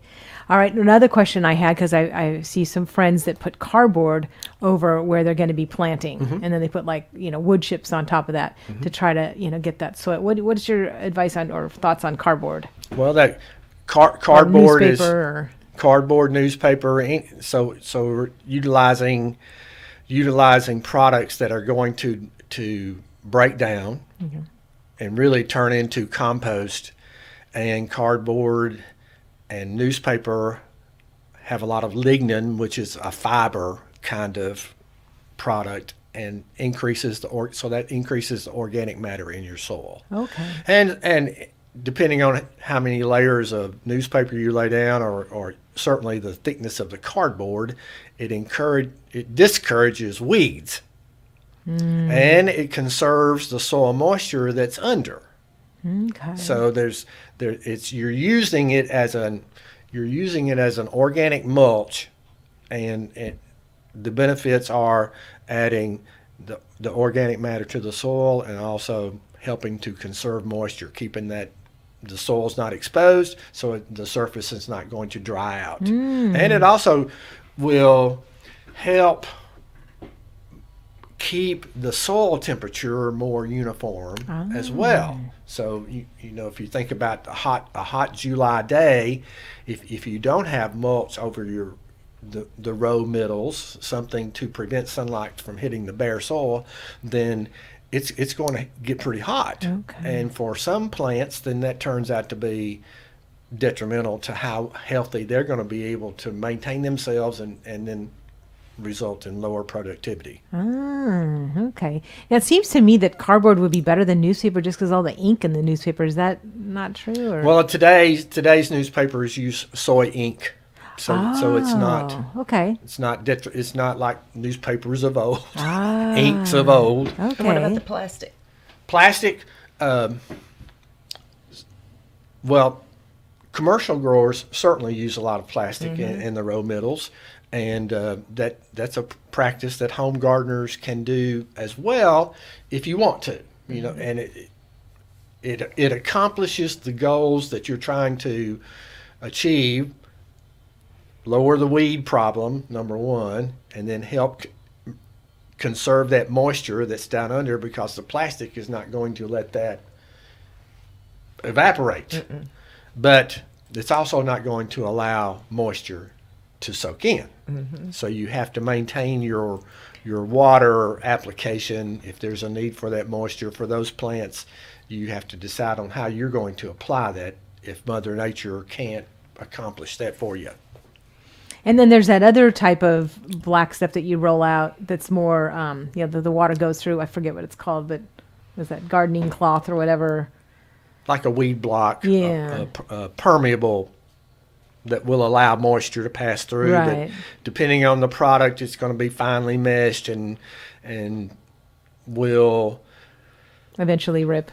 Speaker 1: All right. Another question I had, because I see some friends that put cardboard over where they're going to be planting,
Speaker 3: Mm-hmm.
Speaker 1: and then they put wood chips on top of that to try to get that soil. What is your advice on or thoughts on cardboard?
Speaker 3: Well, that
Speaker 1: Or
Speaker 3: cardboard is
Speaker 1: newspaper or
Speaker 3: cardboard, newspaper, ink. So we're utilizing products that are going to break down and really turn into compost. And cardboard and newspaper have a lot of lignin, which is a fiber kind of product, and increases so that increases the organic matter in your soil.
Speaker 1: okay.
Speaker 3: And depending on how many layers of newspaper you lay down, or certainly the thickness of the cardboard, it discourages weeds, and it conserves the soil moisture that's under.
Speaker 1: Okay.
Speaker 3: So you're using it as an organic mulch, and the benefits are adding the organic matter to the soil, and also helping to conserve moisture, keeping that the soil's not exposed, so the surface is not going to dry out. And it also will help keep the soil temperature more uniform as well. So if you think about a hot July day, if you don't have mulch over the row middles, something to prevent sunlight from hitting the bare soil, then it's going to get pretty hot.
Speaker 1: Okay.
Speaker 3: And for some plants, then that turns out to be detrimental to how healthy they're going to be able to maintain themselves, and then result in lower productivity.
Speaker 1: Okay. Now, it seems to me that cardboard would be better than newspaper just because all the ink in the newspaper. Is that not true? Or?
Speaker 3: Well, today's newspapers use soy ink, so it's not
Speaker 1: Okay.
Speaker 3: it's not like newspapers of old,
Speaker 1: Ah.
Speaker 3: inks of old.
Speaker 1: Okay.
Speaker 2: And what about the plastic?
Speaker 3: Plastic, well, commercial growers certainly use a lot of plastic in the row middles, and that's a practice that home gardeners can do as well if you want to. And it accomplishes the goals that you're trying to achieve. Lower the weed problem, number one, and then help conserve that moisture that's down under, because the plastic is not going to let that evaporate. But it's also not going to allow moisture to soak in. So you have to maintain your water application. If there's a need for that moisture for those plants, you have to decide on how you're going to apply that if Mother Nature can't accomplish that for you.
Speaker 1: And then there's that other type of black stuff that you roll out that's more, the water goes through. I forget what it's called, but was that gardening cloth or whatever?
Speaker 3: Like a weed block,
Speaker 1: Yeah.
Speaker 3: a permeable that will allow moisture to pass through.
Speaker 1: Right.
Speaker 3: But depending on the product, it's going to be finely meshed and will.
Speaker 1: Eventually rip.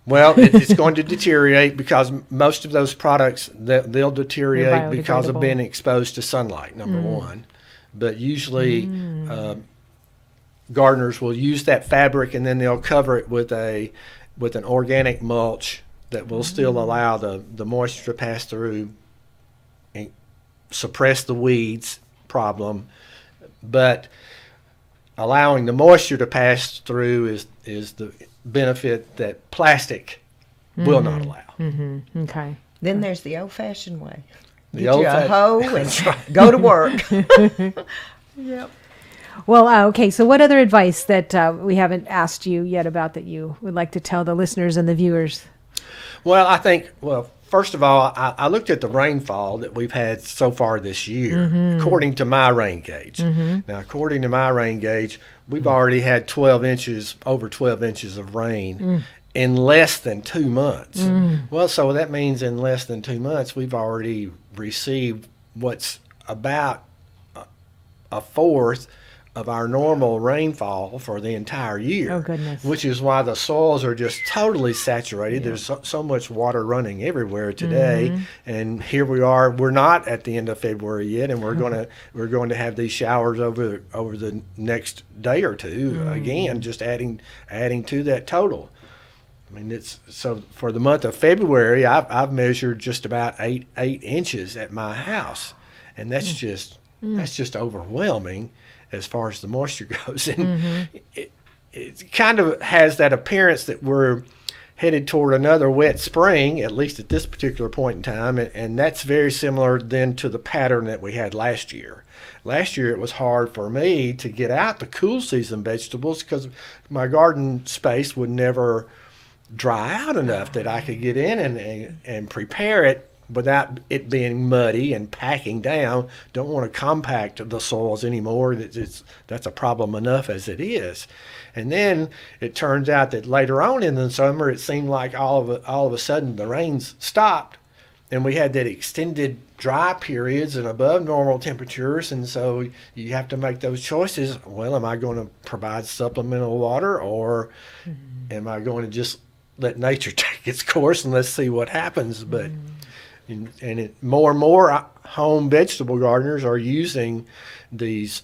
Speaker 3: Well, it's going to deteriorate, because most of those products they'll deteriorate because of
Speaker 1: biodegradable.
Speaker 3: being exposed to sunlight. Number one, but usually gardeners will use that fabric, and then they'll cover it with an organic mulch that will still allow the moisture to pass through and suppress the weeds problem, but allowing the moisture to pass through is the benefit that plastic will not allow.
Speaker 1: Okay.
Speaker 2: Then there's the old-fashioned way.
Speaker 3: The
Speaker 2: Get you a
Speaker 3: old-fashioned-
Speaker 2: hoe and go to work. Yep.
Speaker 1: Well, okay. So what other advice that we haven't asked you yet about that you would like to tell the listeners and the viewers?
Speaker 3: Well, first of all, I looked at the rainfall that we've had so far this year, according to my rain gauge. Now, according to my rain gauge, we've already had over 12 inches of rain in less than 2 months. Well, so that means in less than 2 months, we've already received what's about a fourth of our normal rainfall for the entire year.
Speaker 1: Oh, goodness.
Speaker 3: Which is why the soils are just totally saturated. There's so much water running everywhere today, and here we are. We're not at the end of February yet, and we're going to have these showers over the next day or two again, just adding to that total. I mean, it's so for the month of February, I've measured just about 8 inches at my house, and that's just overwhelming as far as the moisture goes. And it kind of has that appearance that we're headed toward another wet spring, at least at this particular point in time, and that's very similar then to the pattern that we had last year. Last year it was hard for me to get out the cool season vegetables because my garden space would never dry out enough that I could get in and prepare it without it being muddy and packing down. Don't want to compact the soils anymore. That's a problem enough as it is. And then it turns out that later on in the summer, it seemed like all of a sudden the rains stopped, and we had that extended dry periods and above normal temperatures. And so you have to make those choices. Well, am I going to provide supplemental water, or am I going to just let nature take its course and let's see what happens? But more and more home vegetable gardeners are using these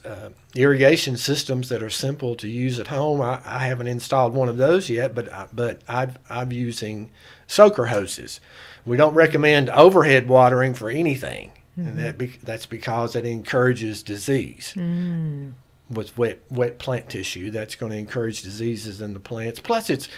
Speaker 3: irrigation systems that are simple to use at home. I haven't installed one of those yet, but I'm using soaker hoses. We don't recommend overhead watering for anything, and that's because it encourages disease. With wet plant tissue, that's going to encourage diseases in the plants. Plus, it's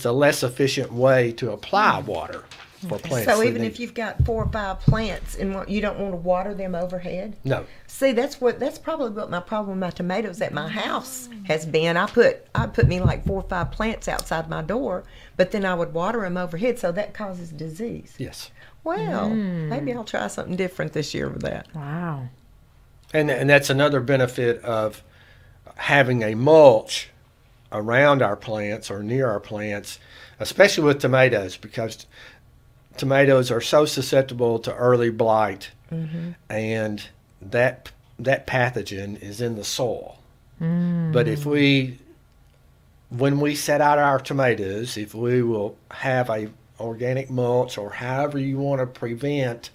Speaker 3: a less efficient way to apply water for plants.
Speaker 2: So even if you've got 4 or 5 plants and you don't want to water them overhead?
Speaker 3: No.
Speaker 2: See, that's probably what my problem with my tomatoes at my house has been. I put me like 4 or 5 plants outside my door, but then I would water them overhead, so that causes disease.
Speaker 3: Yes.
Speaker 2: Well, maybe I'll try something different this year with that.
Speaker 1: Wow.
Speaker 3: And that's another benefit of having a mulch around our plants or near our plants, especially with tomatoes, because tomatoes are so susceptible to early blight, and that pathogen is in the soil. But when we set out our tomatoes, if we will have a organic mulch, or however you want to prevent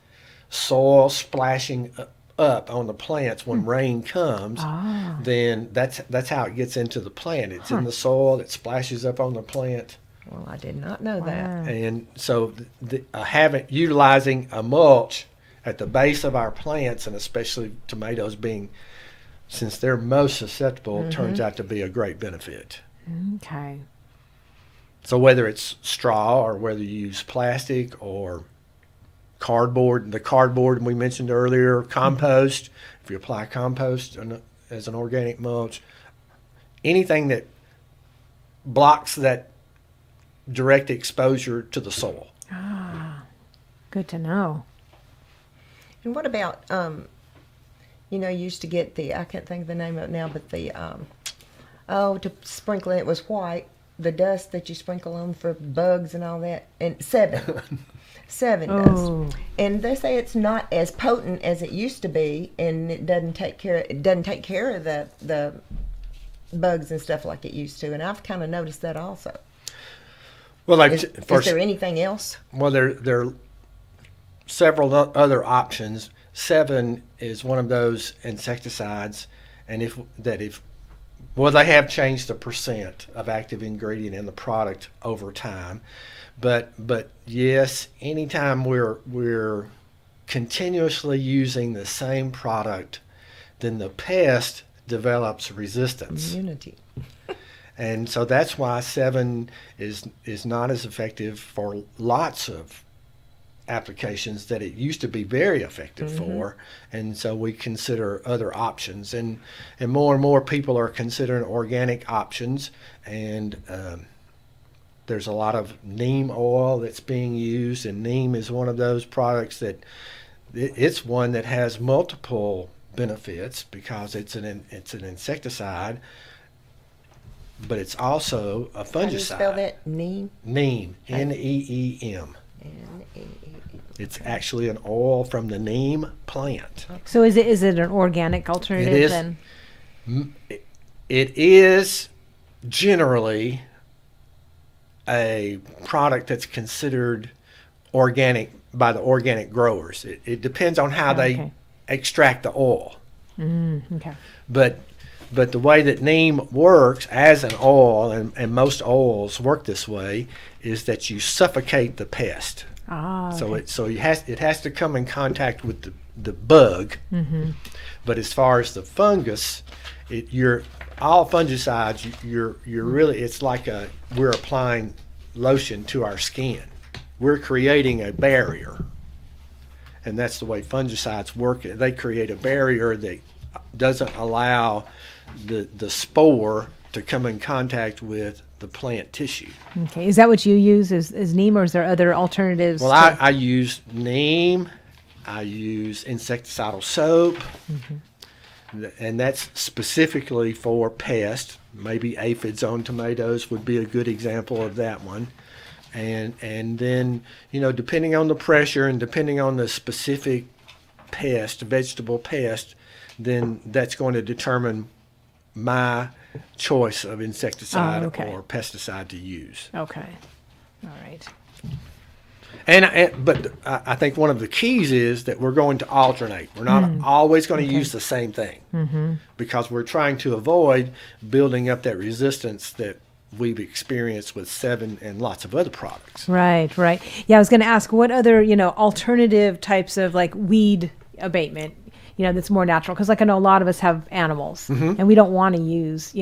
Speaker 3: soil splashing up on the plants when rain comes, then that's how it gets into the plant. It's in the soil, it splashes up on the plant.
Speaker 2: Well, I did not know that.
Speaker 3: And so utilizing a mulch at the base of our plants, and especially tomatoes since they're most susceptible, turns out to be a great benefit.
Speaker 1: Okay.
Speaker 3: So whether it's straw or whether you use plastic or cardboard, the cardboard we mentioned earlier, compost, if you apply compost as an organic mulch, anything that blocks that direct exposure to the soil.
Speaker 1: Good to know.
Speaker 2: And what about, you used to get I can't think of the name of it now, but to sprinkle it was white, the dust that you sprinkle on for bugs and all that, and Seven does. And they say it's not as potent as it used to be, and it doesn't take care of the bugs and stuff like it used to. And I've kind of noticed that also.
Speaker 3: Well,
Speaker 2: is there anything else?
Speaker 3: Well, there are several other options. 7 is one of those insecticides, and they have changed the percent of active ingredient in the product over time. But yes, anytime we're continuously using the same product, then the pest develops resistance.
Speaker 2: Immunity.
Speaker 3: And so that's why 7 is not as effective for lots of applications that it used to be very effective for. And so we consider other options, and more people are considering organic options, and there's a lot of neem oil that's being used, and neem is one of those products that it's one that has multiple benefits because it's an insecticide, but it's also a fungicide.
Speaker 2: How do you spell that? Neem?
Speaker 3: Neem, Neem. It's actually an oil from the neem plant.
Speaker 1: So is it an organic alternative
Speaker 3: It is.
Speaker 1: then?
Speaker 3: It is generally a product that's considered organic by the organic growers. It depends on how they
Speaker 1: Okay.
Speaker 3: extract the oil.
Speaker 1: Okay.
Speaker 3: But the way that neem works as an oil, and most oils work this way, is that you suffocate the pest.
Speaker 1: Ah.
Speaker 3: So
Speaker 1: Okay.
Speaker 3: it has to come in contact with the bug. But as far as the fungus, you're all fungicides. You're really, it's like we're applying lotion to our skin. We're creating a barrier, and that's the way fungicides work. They create a barrier that doesn't allow the spore to come in contact with the plant tissue.
Speaker 1: Okay. Is that what you use as neem, or is there other alternatives?
Speaker 3: Well,
Speaker 1: to-
Speaker 3: I use neem. I use insecticidal soap, and that's specifically for pests. Maybe aphids on tomatoes would be a good example of that one. And then, depending on the pressure and depending on the specific pest, vegetable pest, then that's going to determine my choice of insecticide
Speaker 1: okay.
Speaker 3: or pesticide to use.
Speaker 1: Okay. All right.
Speaker 3: But I think one of the keys is that we're going to alternate. We're not always going to use the same thing, because we're trying to avoid building up that resistance that we've experienced with 7 and lots of other products.
Speaker 1: Right. Right. Yeah. I was going to ask what other, alternative types of like weed abatement, that's more natural. Because like I know a lot of us have animals and we don't want to use,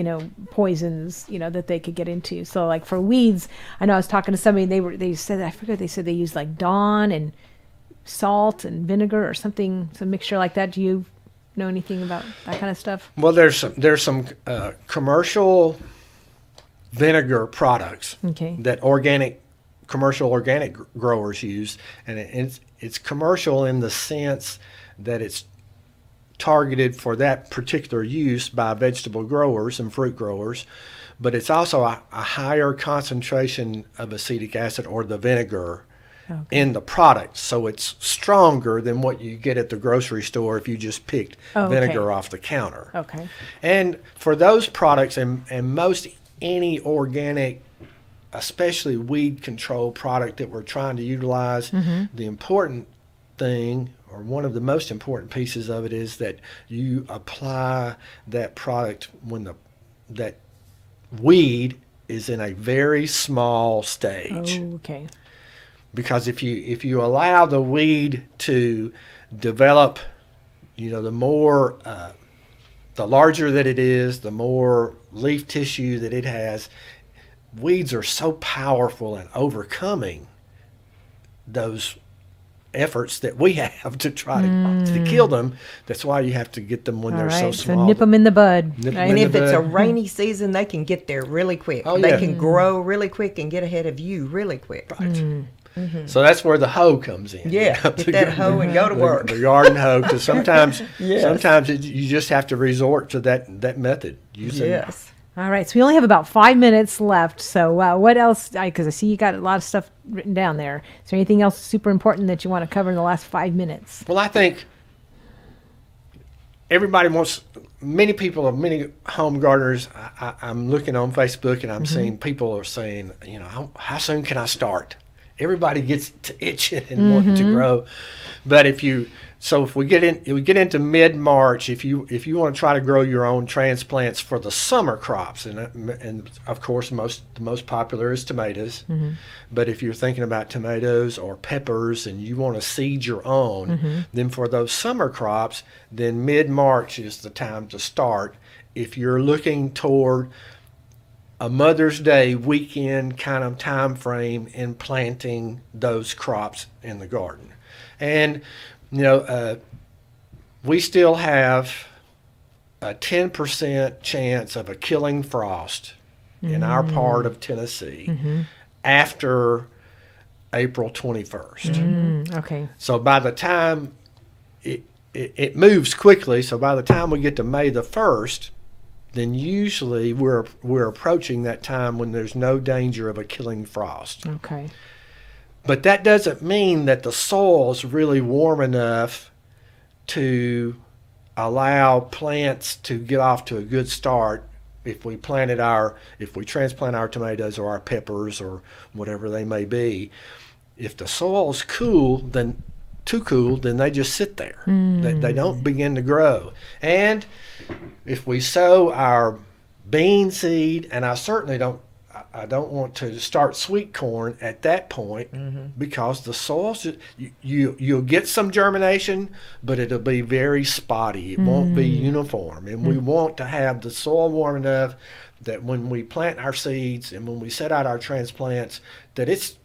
Speaker 1: poisons, that they could get into. So like for weeds, I know I was talking to somebody, they said they used like Dawn and salt and vinegar or something, some mixture like that. Do you know anything about that kind of stuff?
Speaker 3: Well, there's some commercial vinegar products
Speaker 1: Okay.
Speaker 3: that commercial organic growers use, and it's commercial in the sense that it's targeted for that particular use by vegetable growers and fruit growers, but it's also a higher concentration of acetic acid or the vinegar in the product, so it's stronger than what you get at the grocery store if you just picked vinegar off the counter.
Speaker 1: Okay.
Speaker 3: And for those products and most any organic, especially weed control product that we're trying to utilize, the important thing, or one of the most important pieces of it, is that you apply that product when that weed is in a very small stage.
Speaker 1: Oh, okay.
Speaker 3: Because if you allow the weed to develop, the larger that it is, the more leaf tissue that it has. Weeds are so powerful in overcoming those efforts that we have to try to kill them. That's why you have to get them when
Speaker 1: All
Speaker 3: they're
Speaker 1: right.
Speaker 3: so small.
Speaker 1: So nip them in the bud.
Speaker 3: Nip 'em
Speaker 1: right?
Speaker 3: in
Speaker 2: And if
Speaker 3: the
Speaker 2: it's a
Speaker 3: bud.
Speaker 2: rainy season, they can get there really quick.
Speaker 3: Oh,
Speaker 2: They
Speaker 3: yeah.
Speaker 2: can grow really quick and get ahead of you really quick.
Speaker 3: Right. So that's where the hoe comes in.
Speaker 2: Yeah, get that hoe and go to work.
Speaker 3: The garden hoe, because sometimes
Speaker 2: Yes.
Speaker 3: you just have to resort to that method. Using
Speaker 2: Yes.
Speaker 1: All right. So we only have about 5 minutes left. So what else? Because I see you got a lot of stuff written down there. Is there anything else super important that you want to cover in the last 5 minutes?
Speaker 3: Well, I think many home gardeners, I'm looking on Facebook and I'm seeing people are saying, how soon can I start? Everybody gets to itching and wanting to grow. But if we get into mid-March, if you want to try to grow your own transplants for the summer crops, and of course the most popular is tomatoes. But if you're thinking about tomatoes or peppers and you want to seed your own, then for those summer crops, then mid-March is the time to start. If you're looking toward a Mother's Day weekend kind of time frame in planting those crops in the garden. And we still have a 10% chance of a killing frost in our part of Tennessee after April 21st.
Speaker 1: Okay.
Speaker 3: So by the time it moves quickly, so by the time we get to May the 1st, then usually we're approaching that time when there's no danger of a killing frost.
Speaker 1: Okay.
Speaker 3: But that doesn't mean that the soil's really warm enough to allow plants to get off to a good start if we transplant our tomatoes or our peppers or whatever they may be. If the soil's too cool, then they just sit there. They don't begin to grow. And if we sow our bean seed, and I don't want to start sweet corn at that point, because the soil you'll get some germination, but it'll be very spotty. It won't be uniform, and we want to have the soil warm enough that when we plant our seeds and when we set out our transplants, that it's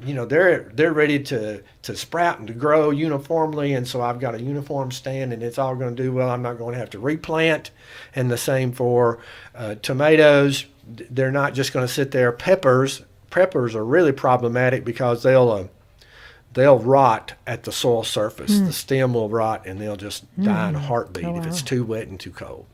Speaker 3: they're ready to sprout and to grow uniformly. And so I've got a uniform stand, and it's all going to do well. I'm not going to have to replant. And the same for tomatoes. They're not just going to sit there. Peppers are really problematic because they'll rot at the soil surface. The stem will rot, and they'll just die in a heartbeat if it's too wet and too cold.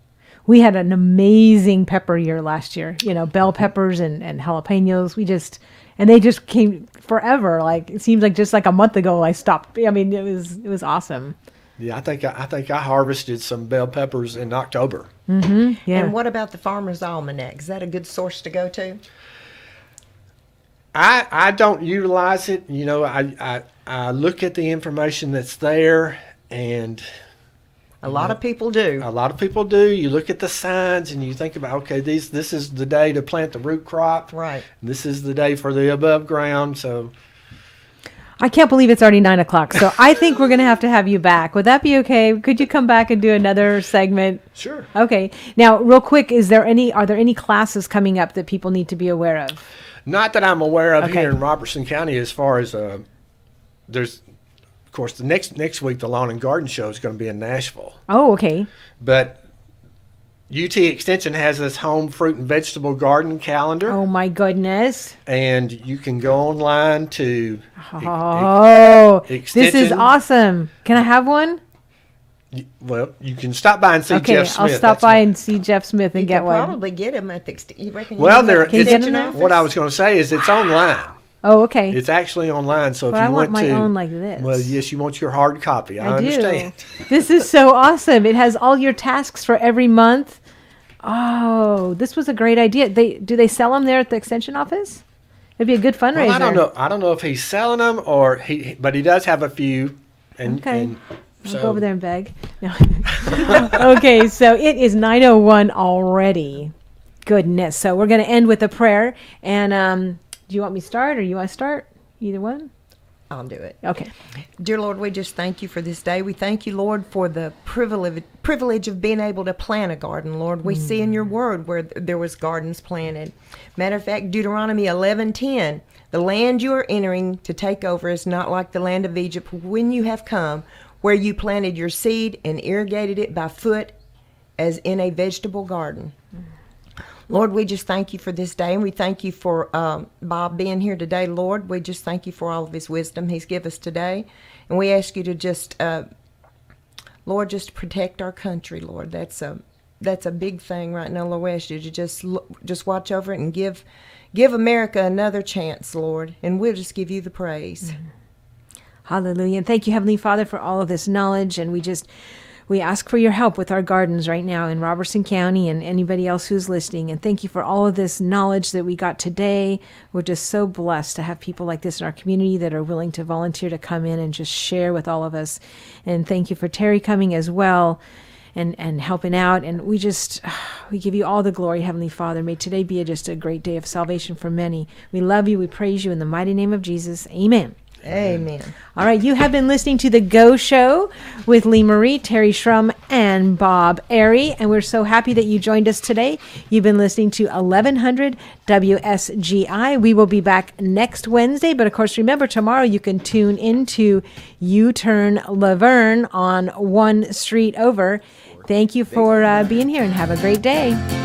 Speaker 1: We had an amazing pepper year last year. Bell peppers and jalapenos. And they just came forever. Like, it seems like just like a month ago I stopped. I mean, it was awesome.
Speaker 3: Yeah, I think I harvested some bell peppers in October.
Speaker 1: Yeah.
Speaker 2: And what about the Farmer's Almanac? Is that a good source to go to?
Speaker 3: I don't utilize it. I look at the information that's there, and
Speaker 2: A lot of people do.
Speaker 3: a lot of people do. You look at the signs and you think about, okay, this is the day to plant the root crop.
Speaker 2: Right.
Speaker 3: This is the day for the above ground. So
Speaker 1: I can't believe it's already 9 o'clock. So I think we're going to have you back. Would that be okay? Could you come back and do another segment?
Speaker 3: sure.
Speaker 1: Okay. Now, real quick, are there any classes coming up that people need to be aware of?
Speaker 3: Not that I'm aware of
Speaker 1: Okay.
Speaker 3: here in Robertson County. As far as there's, of course, the next week the Lawn and Garden Show is going to be in Nashville.
Speaker 1: Oh, okay.
Speaker 3: But UT Extension has this home fruit and vegetable garden calendar,
Speaker 1: Oh, my goodness.
Speaker 3: and you can go online to
Speaker 1: Oh, this is
Speaker 3: Extension.
Speaker 1: awesome. Can I have one?
Speaker 3: Well, you can stop by and see
Speaker 1: Okay,
Speaker 3: Jeff Smith.
Speaker 1: I'll stop
Speaker 3: That's
Speaker 1: by
Speaker 3: not-
Speaker 1: and see Jeff Smith and
Speaker 2: You
Speaker 1: get
Speaker 2: can
Speaker 1: one.
Speaker 2: probably get them at the you reckon you
Speaker 3: Well,
Speaker 2: can
Speaker 3: there.
Speaker 2: get
Speaker 1: Can you get
Speaker 3: It's,
Speaker 1: them
Speaker 2: extension
Speaker 1: there?
Speaker 3: what I
Speaker 2: office?
Speaker 3: was going to say is it's online.
Speaker 1: Oh, okay.
Speaker 3: It's actually online. So
Speaker 1: But
Speaker 3: if
Speaker 1: I
Speaker 3: you
Speaker 1: want
Speaker 3: went
Speaker 1: my
Speaker 3: to
Speaker 1: own like this.
Speaker 3: well, yes, you want your hard copy. I
Speaker 1: do.
Speaker 3: understand.
Speaker 1: This is so awesome. It has all your tasks for every month. Oh, this was a great idea. Do they sell them there at the extension office? It'd be a good fundraiser.
Speaker 3: Well, I don't know. I don't know if he's selling them but he does have a few. And,
Speaker 1: Okay.
Speaker 3: and
Speaker 1: I'll
Speaker 3: so
Speaker 1: go over there and beg. No. Okay, so it is 9:01 already. Goodness. So we're going to end with a prayer. And do you want me to start or you want to start? Either one?
Speaker 2: I'll do it.
Speaker 1: Okay.
Speaker 2: Dear Lord, we just thank you for this day. We thank you, Lord, for the privilege of being able to plant a garden, Lord. We see in your word where there was gardens planted. Matter of fact, Deuteronomy 11:10, the land you are entering to take over is not like the land of Egypt when you have come, where you planted your seed and irrigated it by foot as in a vegetable garden. Lord, we just thank you for this day, and we thank you for Bob being here today, Lord. We just thank you for all of his wisdom he's given us today. And we ask you to just, Lord, just protect our country, Lord. That's a big thing right now, Lord. We ask you to just watch over it and give America another chance, Lord. And we'll just give you the praise.
Speaker 1: Hallelujah. And thank you, Heavenly Father, for all of this knowledge. And we ask for your help with our gardens right now in Robertson County and anybody else who's listening. And thank you for all of this knowledge that we got today. We're just so blessed to have people like this in our community that are willing to volunteer to come in and just share with all of us. And thank you for Terrie coming as well and helping out. And we give you all the glory, Heavenly Father. May today be just a great day of salvation for many. We love you. We praise you in the mighty name of Jesus. Amen.
Speaker 2: Amen.
Speaker 1: All right, you have been listening to The Go Show with Lee Marie, Terrie Shrum, and Bob Airy, and we're so happy that you joined us today. You've been listening to 1100 WSGI. We will be back next Wednesday, but of course, remember, tomorrow you can tune into U-Turn Laverne on 1 street over. Thank you for being here, and have a great day.